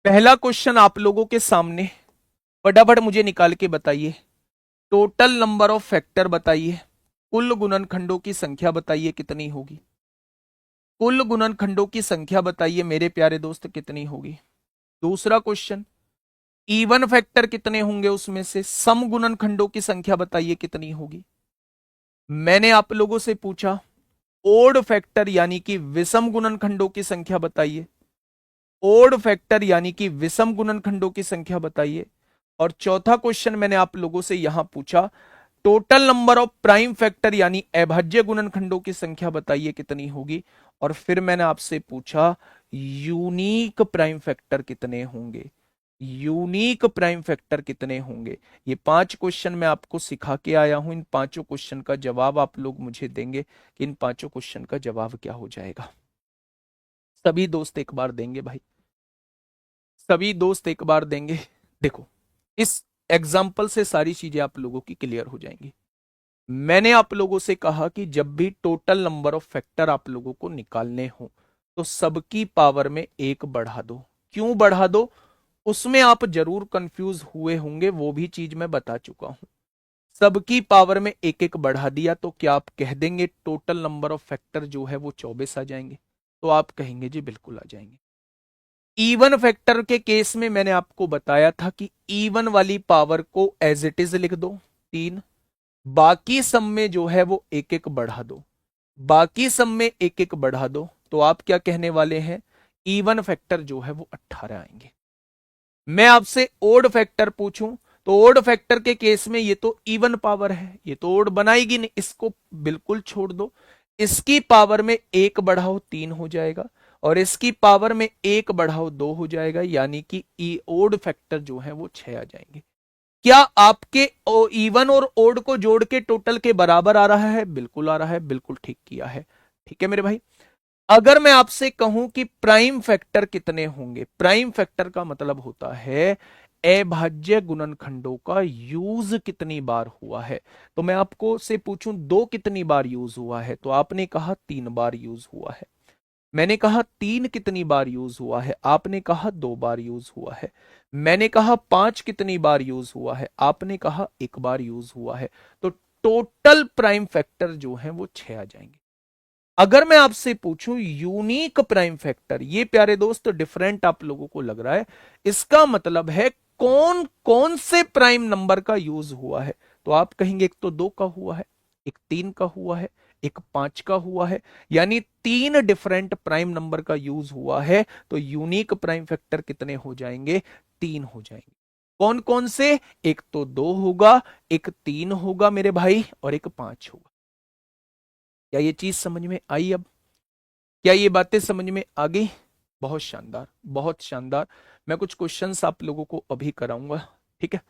पहला क्वेश्चन आप लोगों के सामने, फटाफट मुझे निकाल के बताइए। टोटल नंबर ऑफ फैक्टर बताइए, कुल गुणनखंडों की संख्या बताइए कितनी होगी। कुल गुणनखंडों की संख्या बताइए मेरे प्यारे दोस्त कितनी होगी। दूसरा क्वेश्चन, इवन फैक्टर कितने होंगे उसमें से, सम गुणनखंडों की संख्या बताइए कितनी होगी। मैंने आप लोगों से पूछा ओड फैक्टर यानी कि विषम गुणनखंडों की संख्या बताइए, ओड फैक्टर यानी कि विषम गुणनखंडों की संख्या बताइए। और चौथा क्वेश्चन मैंने आप लोगों से यहां पूछा total number of prime factor यानी अभाज्य गुणनखंडों की संख्या बताइए कितनी होगी। और फिर मैंने आपसे पूछा यूनिक प्राइम फैक्टर कितने होंगे, यूनिक प्राइम फैक्टर कितने होंगे। ये पांच क्वेश्चन मैं आपको सिखा के आया हूं। इन पांचों क्वेश्चन का जवाब आप लोग मुझे देंगे कि इन पांचों क्वेश्चन का जवाब क्या हो जाएगा। सभी दोस्त एक बार देंगे भाई, सभी दोस्त एक बार देंगे। देखो, इस एग्जाम्पल से सारी चीजें आप लोगों की क्लियर हो जाएंगी। मैंने आप लोगों से कहा कि जब भी टोटल नंबर ऑफ फैक्टर आप लोगों को निकालने हो तो सबकी पावर में एक बढ़ा दो। क्यों बढ़ा दो, उसमें आप जरूर कंफ्यूज हुए होंगे, वो भी चीज मैं बता चुका हूं। सबकी पावर में एक एक बढ़ा दिया तो क्या आप कह देंगे टोटल नंबर ऑफ फैक्टर जो है वो 24 आ जाएंगे? तो आप कहेंगे जी बिल्कुल आ जाएंगे। इवन फैक्टर के केस में मैंने आपको बताया था कि इवन वाली पावर को एज इट इज लिख दो 3, बाकी सब में जो है वो एक एक बढ़ा दो, बाकी सब में एक एक बढ़ा दो, तो आप क्या कहने वाले हैं, इवन फैक्टर जो है वो 18 आएंगे। मैं आपसे ओड फैक्टर पूछूं तो ओड फैक्टर के केस में ये तो इवन पावर है, ये तो ओड बनाएगी नहीं, इसको बिल्कुल छोड़ दो। इसकी पावर में एक बढ़ाओ 3 हो जाएगा, और इसकी पावर में एक बढ़ाओ 2 हो जाएगा, यानी कि ओड फैक्टर जो है वो 6 आ जाएंगे। क्या आपके इवन और ओड को जोड़ के टोटल के बराबर आ रहा है? बिल्कुल आ रहा है, बिल्कुल ठीक किया है। ठीक है मेरे भाई। अगर मैं आपसे कहूं कि प्राइम फैक्टर कितने होंगे, प्राइम फैक्टर का मतलब होता है अभाज्य गुणनखंडों का यूज कितनी बार हुआ है। तो मैं आपको से पूछूं दो कितनी बार यूज हुआ है, तो आपने कहा 3 बार यूज हुआ है। मैंने कहा 3 कितनी बार यूज हुआ है, आपने कहा 2 बार यूज हुआ है। मैंने कहा 5 कितनी बार यूज हुआ है, आपने कहा 1 बार यूज हुआ है। तो टोटल प्राइम फैक्टर जो है वो 6 आ जाएंगे। अगर मैं आपसे पूछूं यूनिक प्राइम फैक्टर, ये प्यारे दोस्त डिफरेंट आप लोगों को लग रहा है, इसका मतलब है कौन कौन से प्राइम नंबर का यूज हुआ है, तो आप कहेंगे एक तो 2 का हुआ है, एक 3 का हुआ है, एक 5 का हुआ है, यानी 3 डिफरेंट प्राइम नंबर का यूज हुआ है। तो यूनिक प्राइम फैक्टर कितने हो जाएंगे? 3 हो जाएंगे। कौन कौन से? एक तो 2 होगा, एक 3 होगा मेरे भाई, और एक 5 होगा। क्या ये चीज समझ में आई अब? क्या ये बातें समझ में आ गई? बहुत शानदार, बहुत शानदार। मैं कुछ क्वेश्चंस आप लोगों को अभी कराऊंगा, ठीक है।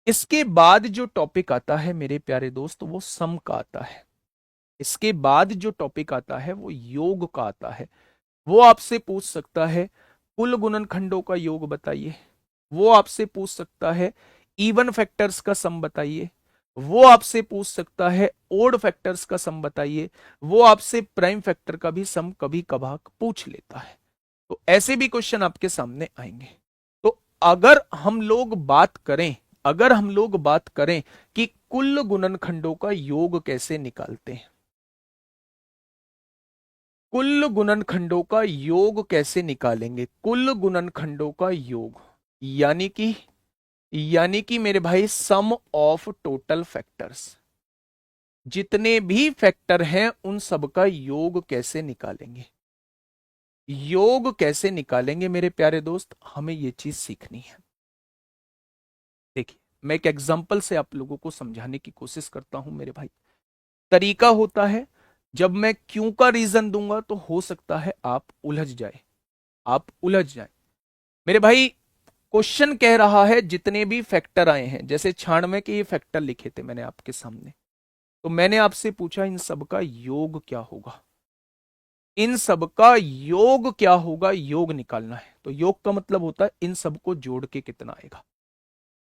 इसके बाद जो टॉपिक आता है मेरे प्यारे दोस्त वो सम का आता है। इसके बाद जो टॉपिक आता है वो योग का आता है। वो आपसे पूछ सकता है कुल गुणनखंडों का योग बताइए, वो आपसे पूछ सकता है इवन फैक्टर्स का सम बताइए, वो आपसे पूछ सकता है ओड फैक्टर्स का सम बताइए, वो आपसे प्राइम फैक्टर का भी सम कभी कभार पूछ लेता है। तो ऐसे भी क्वेश्चन आपके सामने आएंगे। तो अगर हम लोग बात करें, अगर हम लोग बात करें कि कुल गुणनखंडों का योग कैसे निकालते हैं, कुल गुणनखंडों का योग कैसे निकालेंगे, कुल गुणनखंडों का योग, यानी कि मेरे भाई सम ऑफ टोटल फैक्टर्स, जितने भी फैक्टर हैं उन सब का योग कैसे निकालेंगे, योग कैसे निकालेंगे मेरे प्यारे दोस्त, हमें यह चीज सीखनी है। देखिए, मैं एक एग्जांपल से आप लोगों को समझाने की कोशिश करता हूं मेरे भाई। तरीका होता है, जब मैं क्यों का रीजन दूंगा तो हो सकता है आप उलझ जाए, आप उलझ जाए मेरे भाई। क्वेश्चन कह रहा है जितने भी फैक्टर आए हैं, जैसे 96 के ये फैक्टर लिखे थे मैंने आपके सामने, तो मैंने आपसे पूछा इन सब का योग क्या होगा, इन सब का योग क्या होगा, योग निकालना है। तो योग का मतलब होता है इन सब को जोड़ के कितना आएगा।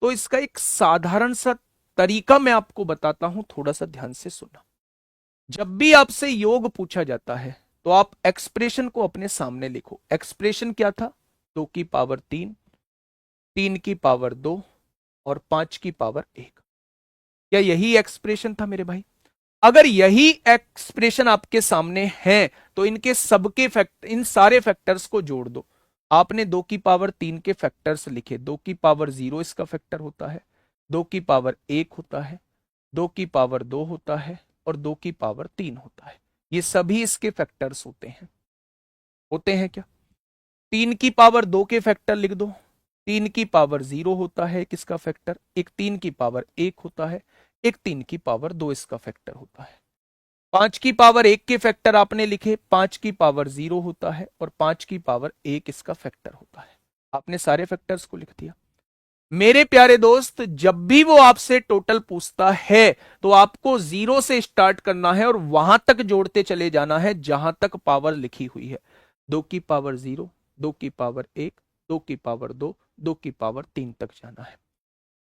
तो इसका एक साधारण सा तरीका मैं आपको बताता हूं, थोड़ा सा ध्यान से सुनना। जब भी आपसे योग पूछा जाता है तो आप एक्सप्रेशन को अपने सामने लिखो। एक्सप्रेशन क्या था? 2 की पावर 3, 3 की पावर 2 और 5 की पावर 1। क्या यही एक्सप्रेशन था मेरे भाई? अगर यही एक्सप्रेशन आपके सामने है तो इनके सबके फैक्टर, इन सारे फैक्टर्स को जोड़ दो। आपने 2 की पावर 3 के फैक्टर्स लिखे, 2 की पावर 0 इसका फैक्टर होता है, 2 की पावर 1 होता है, 2 की पावर 2 होता है, और 2 की पावर 3 होता है। ये सभी इसके फैक्टर्स होते हैं, होते हैं क्या? 3 की पावर 2 के फैक्टर लिख दो। 3 की पावर 0 होता है किसका फैक्टर, एक 3 की पावर 1 होता है, एक 3 की पावर 2 इसका फैक्टर होता है। 5 की पावर 1 के फैक्टर आपने लिखे, 5 की पावर 0 होता है और 5 की पावर 1 इसका फैक्टर होता है। आपने सारे फैक्टर्स को लिख दिया। मेरे प्यारे दोस्त, जब भी वो आपसे टोटल पूछता है तो आपको 0 से स्टार्ट करना है और वहां तक जोड़ते चले जाना है जहां तक पावर लिखी हुई है। 2 की पावर 0, 2 की पावर 1, 2 की पावर 2, 2 की पावर 3 तक जाना है।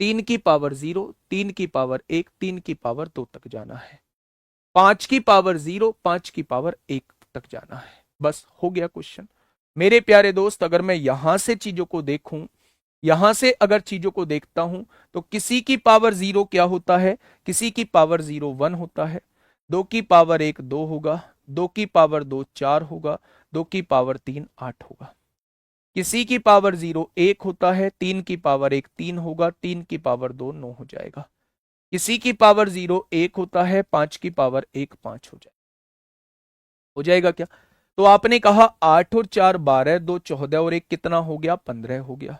3 की पावर 0, 3 की पावर 1, 3 की पावर 2 तक जाना है। 5 की पावर 0, 5 की पावर 1 तक जाना है। बस हो गया क्वेश्चन। मेरे प्यारे दोस्त, अगर मैं यहां से चीजों को देखूं, यहां से अगर चीजों को देखता हूं, तो किसी की पावर 0 क्या होता है, किसी की पावर 0 1 होता है, 2 की पावर 1 2 होगा, 2 की पावर 2 4 होगा, 2 की पावर 3 8 होगा। किसी की पावर 0 1 होता है, 3 की पावर 1 3 होगा, 3 की पावर 2 9 हो जाएगा। किसी की पावर 0 1 होता है, 5 की पावर 1 5 हो जाएगा क्या? तो आपने कहा 8 और 4 12, 2 14 और 1 कितना हो गया, 15 हो गया।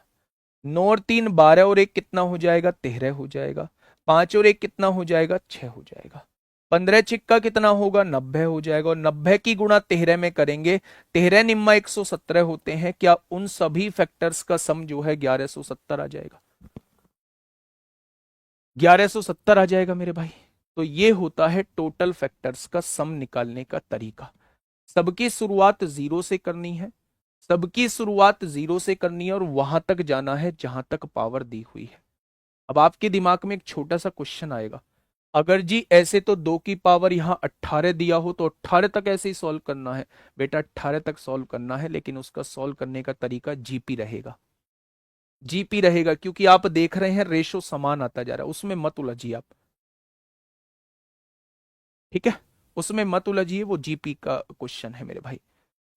9 और 3 12 और 1 कितना हो जाएगा, 13 हो जाएगा। 5 और 1 कितना हो जाएगा, 6 हो जाएगा। 15 छिक्का कितना होगा, 90 हो जाएगा। और 90 की गुणा 13 में करेंगे, 13 निम्मा 117 होते हैं। क्या उन सभी फैक्टर्स का सम जो है 1170 आ जाएगा? 1170 आ जाएगा मेरे भाई। तो ये होता है टोटल फैक्टर्स का सम निकालने का तरीका। सबकी शुरुआत 0 से करनी है, सबकी शुरुआत 0 से करनी है और वहां तक जाना है जहां तक पावर दी हुई है। अब आपके दिमाग में एक छोटा सा क्वेश्चन आएगा, अगर जी ऐसे तो 2 की पावर यहां 18 दिया हो तो 18 तक ऐसे ही सॉल्व करना है। बेटा 18 तक सॉल्व करना है, लेकिन उसका सॉल्व करने का तरीका जीपी रहेगा। जीपी रहेगा, क्योंकि आप देख रहे हैं रेशो समान आता जा रहा है, उसमें मत उलझिए आप। ठीक है, उसमें मत उलझिए, वो जीपी का क्वेश्चन है मेरे भाई।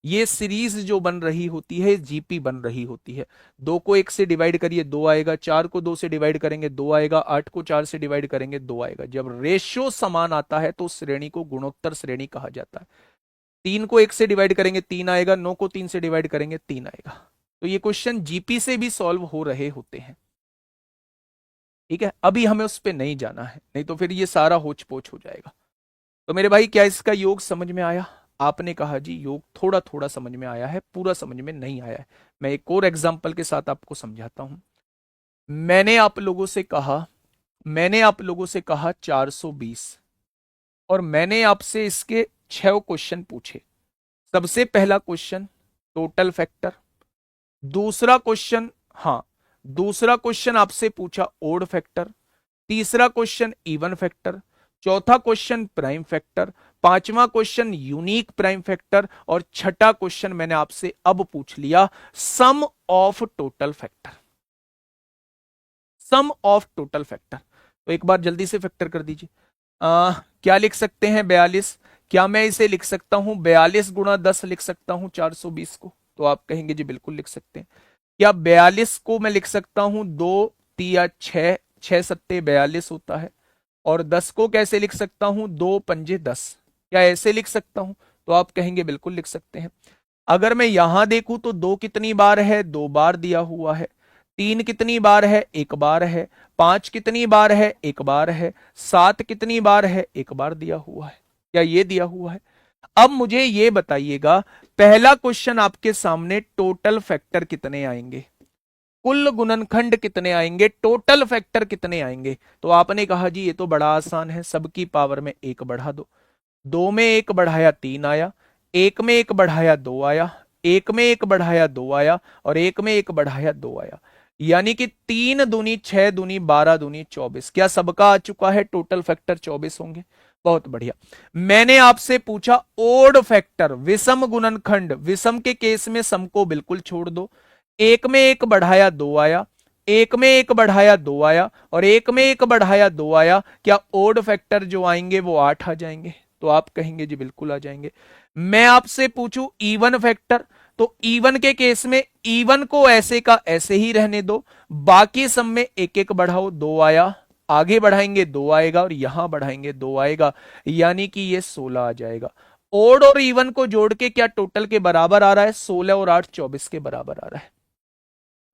ये सीरीज जो बन रही होती है जीपी बन रही होती है। 2 को 1 से डिवाइड करिए 2 आएगा, 4 को 2 से डिवाइड करेंगे 2 आएगा, 8 को 4 से डिवाइड करेंगे 2 आएगा। जब रेशियो समान आता है तो उस श्रेणी को गुणोत्तर श्रेणी कहा जाता है। 3 को 1 से डिवाइड करेंगे 3 आएगा, 9 को 3 से डिवाइड करेंगे 3 आएगा। तो ये क्वेश्चन जीपी से भी सॉल्व हो रहे होते हैं। ठीक है, अभी हमें उस पर नहीं जाना है, नहीं तो फिर ये सारा होच पोच हो जाएगा। तो मेरे भाई, क्या इसका योग समझ में आया? आपने कहा जी योग थोड़ा थोड़ा समझ में आया है, पूरा समझ में नहीं आया है। मैं एक और एग्जांपल के साथ आपको समझाता हूं। मैंने आप लोगों से कहा मैंने आप लोगों से कहा 420, और मैंने आपसे इसके 6 क्वेश्चन पूछे। सबसे पहला क्वेश्चन टोटल फैक्टर, दूसरा क्वेश्चन, हाँ, दूसरा क्वेश्चन आपसे पूछा ओड फैक्टर, तीसरा क्वेश्चन इवन फैक्टर, चौथा क्वेश्चन प्राइम फैक्टर, पांचवा क्वेश्चन यूनिक प्राइम फैक्टर, और छठा क्वेश्चन मैंने आपसे अब पूछ लिया sum of total factor. Sum of total factor. तो एक बार जल्दी से फैक्टर कर दीजिए। क्या लिख सकते हैं 42? क्या मैं इसे लिख सकता हूं 42 गुणा 10 लिख सकता हूं 420 को? तो आप कहेंगे जी बिल्कुल लिख सकते हैं। क्या 42 को मैं लिख सकता हूं 2 तिया 6, 6 सत्ते 42 होता है। और 10 को कैसे लिख सकता हूं 2 पंजे 10, क्या ऐसे लिख सकता हूं? तो आप कहेंगे बिल्कुल लिख सकते हैं। अगर मैं यहां देखूं तो 2 कितनी बार है, 2 बार दिया हुआ है। 3 कितनी बार है, 1 बार है। 5 कितनी बार है, 1 बार है। 7 कितनी बार है, 1 बार दिया हुआ है। क्या ये दिया हुआ है? अब मुझे ये बताइएगा, पहला क्वेश्चन आपके सामने टोटल फैक्टर कितने आएंगे, कुल गुणनखंड कितने आएंगे, टोटल फैक्टर कितने आएंगे? तो आपने कहा जी ये तो बड़ा आसान है, सबकी पावर में 1 बढ़ा दो। 2 में 1 बढ़ाया 3 आया, 1 में 1 बढ़ाया 2 आया, 1 में 1 बढ़ाया 2 आया, और 1 में 1 बढ़ाया 2 आया। यानी कि 3 दूनी 6 दूनी 12 दूनी 24। क्या सबका आ चुका है? टोटल फैक्टर 24 होंगे। बहुत बढ़िया। मैंने आपसे पूछा ओड फैक्टर, विषम गुणनखंड। विषम के केस में सम को बिल्कुल छोड़ दो। 1 में 1 बढ़ाया 2 आया, 1 में 1 बढ़ाया 2 आया, और 1 में 1 बढ़ाया 2 आया। क्या ओड फैक्टर जो आएंगे वो 8 आ जाएंगे? तो आप कहेंगे जी बिल्कुल आ जाएंगे। मैं आपसे पूछूं इवन फैक्टर, तो इवन के केस में इवन को ऐसे का ऐसे ही रहने दो, बाकी सब में 1 1 बढ़ाओ, 2 आया, आगे बढ़ाएंगे 2 आएगा, और यहां बढ़ाएंगे 2 आएगा, यानी कि ये 16 आ जाएगा। ओड और इवन को जोड़ के क्या टोटल के बराबर आ रहा है? 16 और 8 24 के बराबर आ रहा है।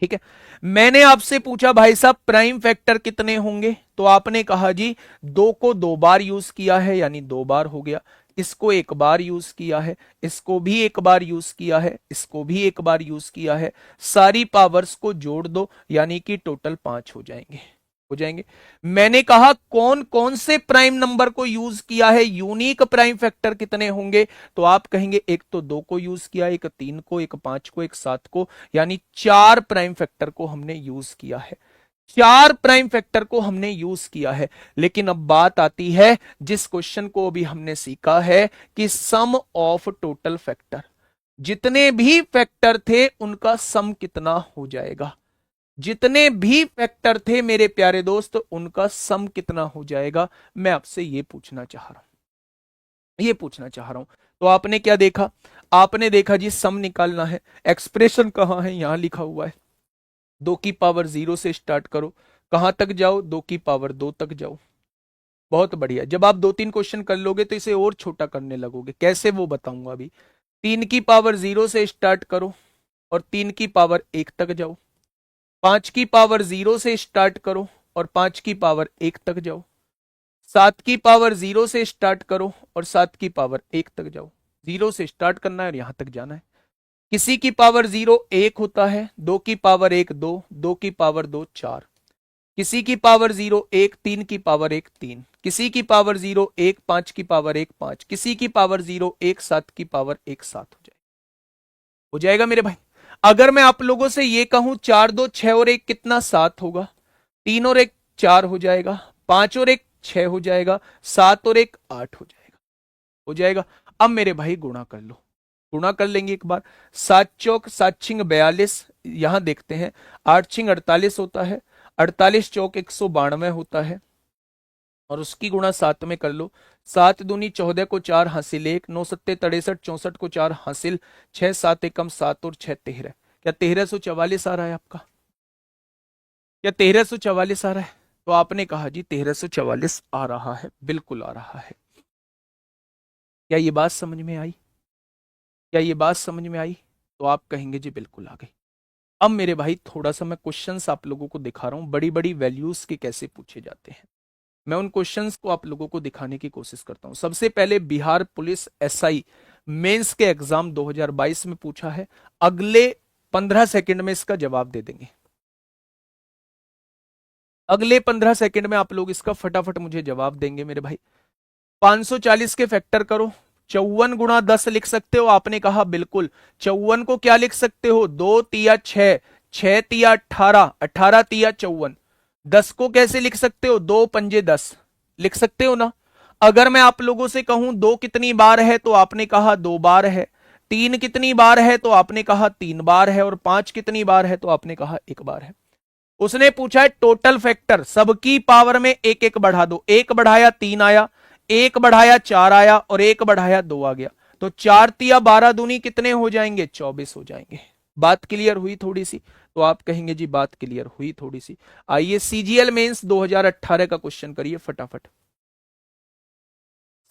ठीक है, मैंने आपसे पूछा भाई साहब प्राइम फैक्टर कितने होंगे, तो आपने कहा जी 2 को 2 बार यूज किया है, यानी 2 बार हो गया। इसको 1 बार यूज किया है, इसको भी 1 बार यूज किया है, इसको भी 1 बार यूज किया है। सारी पावर्स को जोड़ दो, यानी कि टोटल 5 हो जाएंगे। हो जाएंगे। मैंने कहा कौन कौन से प्राइम नंबर को यूज किया है, यूनिक प्राइम फैक्टर कितने होंगे, तो आप कहेंगे एक तो 2 को यूज किया, एक 3 को, एक 5 को, एक 7 को, यानी 4 प्राइम फैक्टर को हमने यूज किया है। 4 प्राइम फैक्टर को हमने यूज किया है। लेकिन अब बात आती है जिस क्वेश्चन को अभी हमने सीखा है कि सम ऑफ टोटल फैक्टर, जितने भी फैक्टर थे उनका सम कितना हो जाएगा, जितने भी फैक्टर थे मेरे प्यारे दोस्त उनका सम कितना हो जाएगा, मैं आपसे ये पूछना चाह रहा हूं, ये पूछना चाह रहा हूं। तो आपने क्या देखा, आपने देखा जी सम निकालना है, एक्सप्रेशन कहां है, यहां लिखा हुआ है, 2 की पावर 0 से स्टार्ट करो, कहां तक जाओ, 2 की पावर 2 तक जाओ। बहुत बढ़िया। जब आप 2-3 क्वेश्चन कर लोगे तो इसे और छोटा करने लगोगे, कैसे वो बताऊंगा अभी। 3 की पावर 0 से स्टार्ट करो और 3 की पावर 1 तक जाओ। 5 की पावर 0 से स्टार्ट करो और 5 की पावर 1 तक जाओ। 7 की पावर 0 से स्टार्ट करो और 7 की पावर 1 तक जाओ। 0 से स्टार्ट करना है और यहां तक जाना है। किसी की पावर 0 1 होता है, 2 की पावर 1 2, 2 की पावर 2 4, किसी की पावर 0 1, 3 की पावर 1 3, किसी की पावर 0 1 5 की पावर 1 5, किसी की पावर 0 1 7 की पावर 1 7 हो जाएगा मेरे भाई। अगर मैं आप लोगों से ये कहूं 4 2 6 और 1 कितना, 7 होगा, 3 और 1 4 हो जाएगा, 5 और 1 6 हो जाएगा, 7 और 1 8 हो जाएगा, हो जाएगा। अब मेरे भाई गुणा कर लो, गुणा कर लेंगे एक बार। 7 चौक 7 छिंग 42, यहां देखते हैं, 8 छिंग 48 होता है, 48 चौक 192 होता है, और उसकी गुणा 7 में कर लो। 7 दूनी 14 को 4 हासिल 1, 9 सत्ते 63, 64 को 4 हासिल, 6 7 एकम 7 और 6 13। क्या 1344 आ रहा है आपका, क्या 1344 आ रहा है? तो आपने कहा जी 1344 आ रहा है, बिल्कुल आ रहा है। क्या ये बात समझ में आई, क्या ये बात समझ में आई? तो आप कहेंगे जी बिल्कुल आ गई। अब मेरे भाई थोड़ा सा मैं क्वेश्चंस आप लोगों को दिखा रहा हूं, बड़ी बड़ी वैल्यूज के कैसे पूछे जाते हैं, मैं उन क्वेश्चंस को आप लोगों को दिखाने की कोशिश करता हूं। सबसे पहले बिहार पुलिस एसआई मेंस के एग्जाम 2022 में पूछा है, अगले 15 सेकंड में इसका जवाब दे देंगे, अगले 15 सेकंड में आप लोग इसका फटाफट मुझे जवाब देंगे मेरे भाई। 540 के फैक्टर करो, 54 गुणा 10 लिख सकते हो, आपने कहा बिल्कुल। 54 को क्या लिख सकते हो, 2 तिया 6, 6 तिया 18, 18 तिया 54। 10 को कैसे लिख सकते हो, 2 पंजे 10 लिख सकते हो ना। अगर मैं आप लोगों से कहूं 2 कितनी बार है, तो आपने कहा 2 बार है। 3 कितनी बार है, तो आपने कहा 3 बार है। और 5 कितनी बार है, तो आपने कहा 1 बार है। उसने पूछा है टोटल फैक्टर, सबकी पावर में एक एक बढ़ा दो, 1 बढ़ाया 3 आया, 1 बढ़ाया 4 आया, और 1 बढ़ाया 2 आ गया। तो 4 तिया 12 दूनी कितने हो जाएंगे, 24 हो जाएंगे। बात क्लियर हुई थोड़ी सी? तो आप कहेंगे जी बात क्लियर हुई थोड़ी सी। आइए सीजीएल मेंस 2018 का क्वेश्चन करिए फटाफट।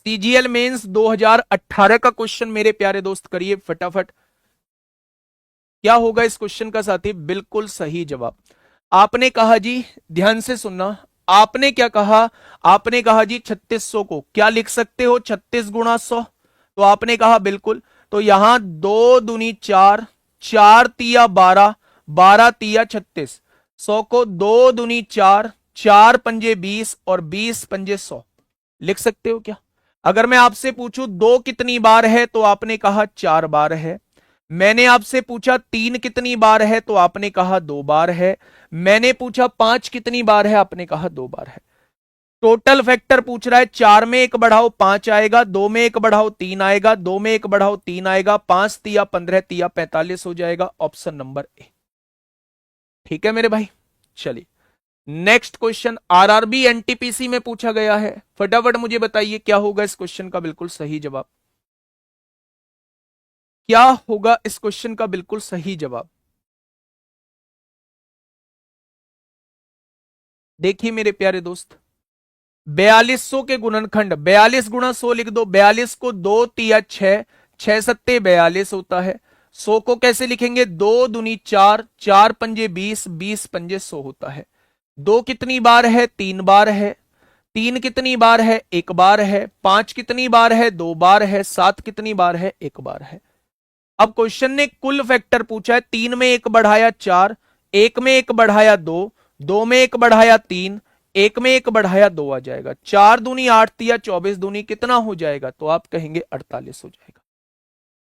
सीजीएल मेंस 2018 का क्वेश्चन मेरे प्यारे दोस्त करिए फटाफट। क्या होगा इस क्वेश्चन का साथी, बिल्कुल सही जवाब। आपने कहा जी, ध्यान से सुनना, आपने क्या कहा, आपने कहा जी 3600 को क्या लिख सकते हो, 36 गुणा 100। तो आपने कहा बिल्कुल। तो यहां 2 दूनी 4, 4 तिया 12, 12 तिया 36, 100 को 2 दूनी 4, 4 पंजे 20 और 20 पंजे 100 लिख सकते हो क्या? अगर मैं आपसे पूछूं 2 कितनी बार है, तो आपने कहा 4 बार है। मैंने आपसे पूछा 3 कितनी बार है, तो आपने कहा 2 बार है। मैंने पूछा 5 कितनी बार है, आपने कहा 2 बार है। टोटल फैक्टर पूछ रहा है, 4 में 1 बढ़ाओ 5 आएगा, 2 में 1 बढ़ाओ 3 आएगा, 2 में 1 बढ़ाओ 3 आएगा, 5 तिया 15 तिया 45 हो जाएगा, ऑप्शन नंबर ए। ठीक है मेरे भाई, चलिए नेक्स्ट क्वेश्चन आरआरबी एनटीपीसी में पूछा गया है। फटाफट मुझे बताइए क्या होगा इस क्वेश्चन का बिल्कुल सही जवाब, क्या होगा इस क्वेश्चन का बिल्कुल सही जवाब। देखिए मेरे प्यारे दोस्त, 4200 के गुणनखंड 42 गुणा 100 लिख दो। 42 को 2 तिया 6, 6 सत्ते 42 होता है। 100 को कैसे लिखेंगे, 2 दूनी 4, 4 पंजे 20, 20 पंजे 100 होता है। 2 कितनी बार है, 3 बार है। 3 कितनी बार है, 1 बार है। 5 कितनी बार है, 2 बार है। 7 कितनी बार है, 1 बार है। अब क्वेश्चन ने कुल फैक्टर पूछा है, 3 में 1 बढ़ाया 4, 1 में 1 बढ़ाया 2, दो में एक बढ़ाया 3, एक में एक बढ़ाया 2 आ जाएगा। 4 दूनी 8 तिया 24 दूनी कितना हो जाएगा? तो आप कहेंगे 48 हो जाएगा।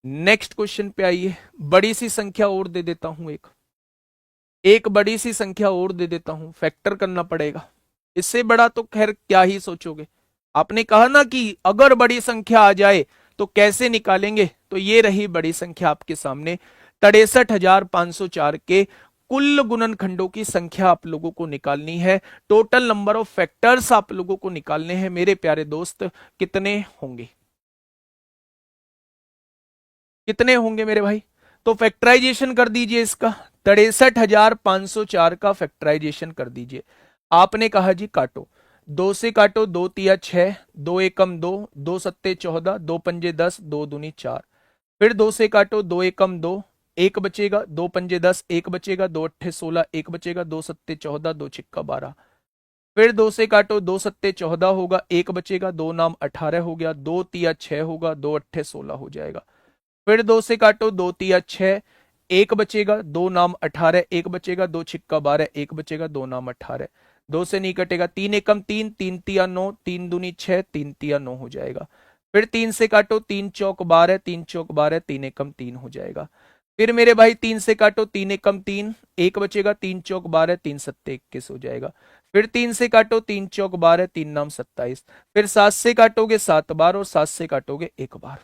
नेक्स्ट क्वेश्चन पे आइए, बड़ी सी संख्या और दे देता हूं, एक बड़ी सी संख्या और दे देता हूं, फैक्टर करना पड़ेगा। इससे बड़ा तो खैर क्या ही सोचोगे। आपने कहा ना कि अगर बड़ी संख्या आ जाए तो कैसे निकालेंगे, तो ये रही बड़ी संख्या आपके सामने। 63,504 के कुल गुणनखंडों की संख्या आप लोगों को निकालनी है। टोटल नंबर ऑफ फैक्टर्स आप लोगों को निकालने हैं मेरे प्यारे दोस्त। कितने होंगे, कितने होंगे मेरे भाई? तो फैक्टराइजेशन कर दीजिए इसका। 63,504 का फैक्टराइजेशन कर दीजिए। आपने कहा जी काटो, दो से काटो, दो तिया 6, दो एकम 2, दो सत्ते 14, दो पंजे 10, दो दूनी 4। फिर दो से काटो, दो एकम 2, एक बचेगा, दो पंजे 10, एक बचेगा, दो अट्ठे 16, एक बचेगा, दो सत्ते 14, दो छिक्का 12। फिर दो से काटो, दो सत्ते 14 होगा, एक बचेगा, दो नाम 18 हो गया, दो तिया 6 होगा, दो अट्ठे 16 हो जाएगा। फिर दो से काटो, दो तिया 6, एक बचेगा, दो नाम 18, एक बचेगा, दो छिक्का 12, एक बचेगा, दो नाम 18। दो से नहीं कटेगा, तीन एकम 3, तीन तिया 9, तीन दूनी 6, तीन तिया 9 हो जाएगा। फिर तीन से काटो, तीन चौक 12, तीन चौक 12, तीन एकम 3 हो जाएगा। फिर मेरे भाई तीन से काटो, तीन एकम 3, एक बचेगा, तीन चौक 12, तीन सत्ते 21 हो जाएगा। फिर तीन से काटो, तीन चौक 12, तीन नाम 27। फिर सात से काटोगे 7 बार और सात से काटोगे 1 बार,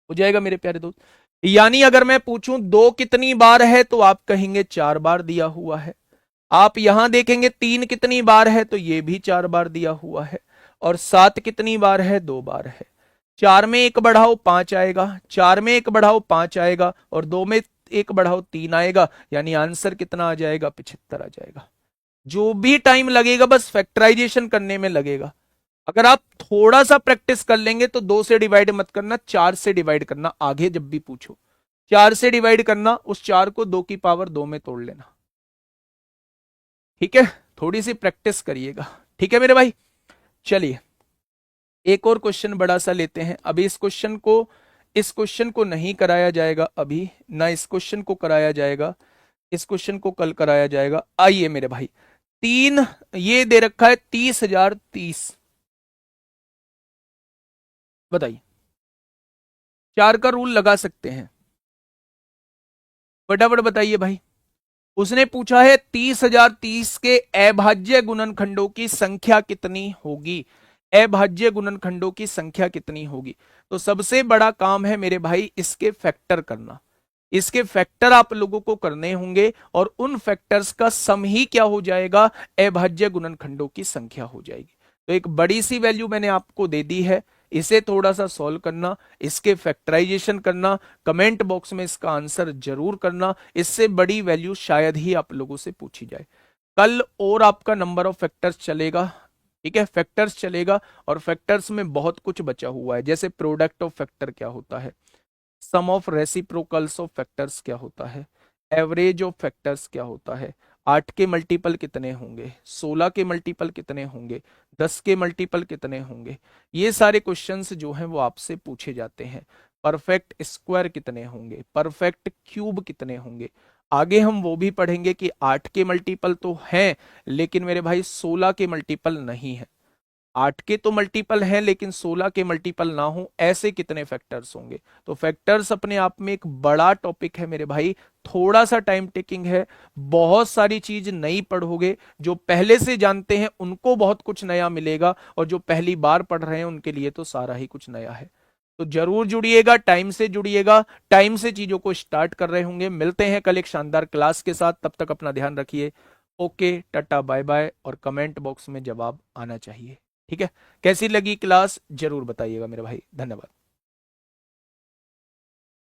हो जाएगा मेरे प्यारे दोस्त। यानी अगर मैं पूछूं दो कितनी बार है तो आप कहेंगे 4 बार दिया हुआ है। आप यहां देखेंगे तीन कितनी बार है तो ये भी 4 बार दिया हुआ है। और सात कितनी बार है? 2 बार है। चार में एक बढ़ाओ 5 आएगा, चार में एक बढ़ाओ 5 आएगा, और दो में एक बढ़ाओ 3 आएगा। यानी आंसर कितना आ जाएगा? 75 आ जाएगा। जो भी टाइम लगेगा बस फैक्टराइजेशन करने में लगेगा। अगर आप थोड़ा सा प्रैक्टिस कर लेंगे तो 2 से डिवाइड मत करना, 4 से डिवाइड करना। आगे जब भी पूछो 4 से डिवाइड करना, उस 4 को 2 की पावर 2 में तोड़ लेना। ठीक है, थोड़ी सी प्रैक्टिस करिएगा। ठीक है मेरे भाई, चलिए एक और क्वेश्चन बड़ा सा लेते हैं। अभी इस क्वेश्चन को नहीं कराया जाएगा अभी, ना इस क्वेश्चन को कराया जाएगा, इस क्वेश्चन को कल कराया जाएगा। आइए मेरे भाई, तीन ये दे रखा है 30,030, बताइए। चार का रूल लगा सकते हैं, फटाफट बताइए भाई। उसने पूछा है 30,030 के अभाज्य गुणनखंडों की संख्या कितनी होगी? अभाज्य गुणनखंडों की संख्या कितनी होगी? तो सबसे बड़ा काम है मेरे भाई इसके फैक्टर करना। इसके फैक्टर आप लोगों को करने होंगे और उन फैक्टर्स का सम ही क्या हो जाएगा? अभाज्य गुणनखंडों की संख्या हो जाएगी। तो एक बड़ी सी वैल्यू मैंने आपको दे दी है, इसे थोड़ा सा सॉल्व करना, इसके फैक्टराइजेशन करना, कमेंट बॉक्स में इसका आंसर जरूर करना। इससे बड़ी वैल्यू शायद ही आप लोगों से पूछी जाए। कल और आपका नंबर ऑफ फैक्टर्स चलेगा, ठीक है, फैक्टर्स चलेगा। और फैक्टर्स में बहुत कुछ बचा हुआ है, जैसे प्रोडक्ट ऑफ फैक्टर क्या होता है, सम ऑफ रेसिप्रोकल्स ऑफ फैक्टर्स क्या होता है, एवरेज ऑफ फैक्टर्स क्या होता है, 8 के मल्टीपल कितने होंगे, 16 के मल्टीपल कितने होंगे, 10 के मल्टीपल कितने होंगे। ये सारे क्वेश्चंस जो हैं वो आपसे पूछे जाते हैं। परफेक्ट स्क्वायर कितने होंगे, परफेक्ट क्यूब कितने होंगे। आगे हम वो भी पढ़ेंगे कि 8 के मल्टीपल तो हैं लेकिन मेरे भाई 16 के मल्टीपल नहीं है। 8 के तो मल्टीपल हैं लेकिन 16 के मल्टीपल ना हो, ऐसे कितने फैक्टर्स होंगे। तो फैक्टर्स अपने आप में एक बड़ा टॉपिक है मेरे भाई, थोड़ा सा टाइम टेकिंग है। बहुत सारी चीज नई पढ़ोगे, जो पहले से जानते हैं उनको बहुत कुछ नया मिलेगा, और जो पहली बार पढ़ रहे हैं उनके लिए तो सारा ही कुछ नया है। तो जरूर जुड़िएगा, टाइम से जुड़िएगा, टाइम से चीजों को स्टार्ट कर रहे होंगे। मिलते हैं कल एक शानदार क्लास के साथ, तब तक अपना ध्यान रखिए। ओके, टाटा बाय बाय, और कमेंट बॉक्स में जवाब आना चाहिए। ठीक है, कैसी लगी क्लास जरूर बताइएगा मेरे भाई, धन्यवाद।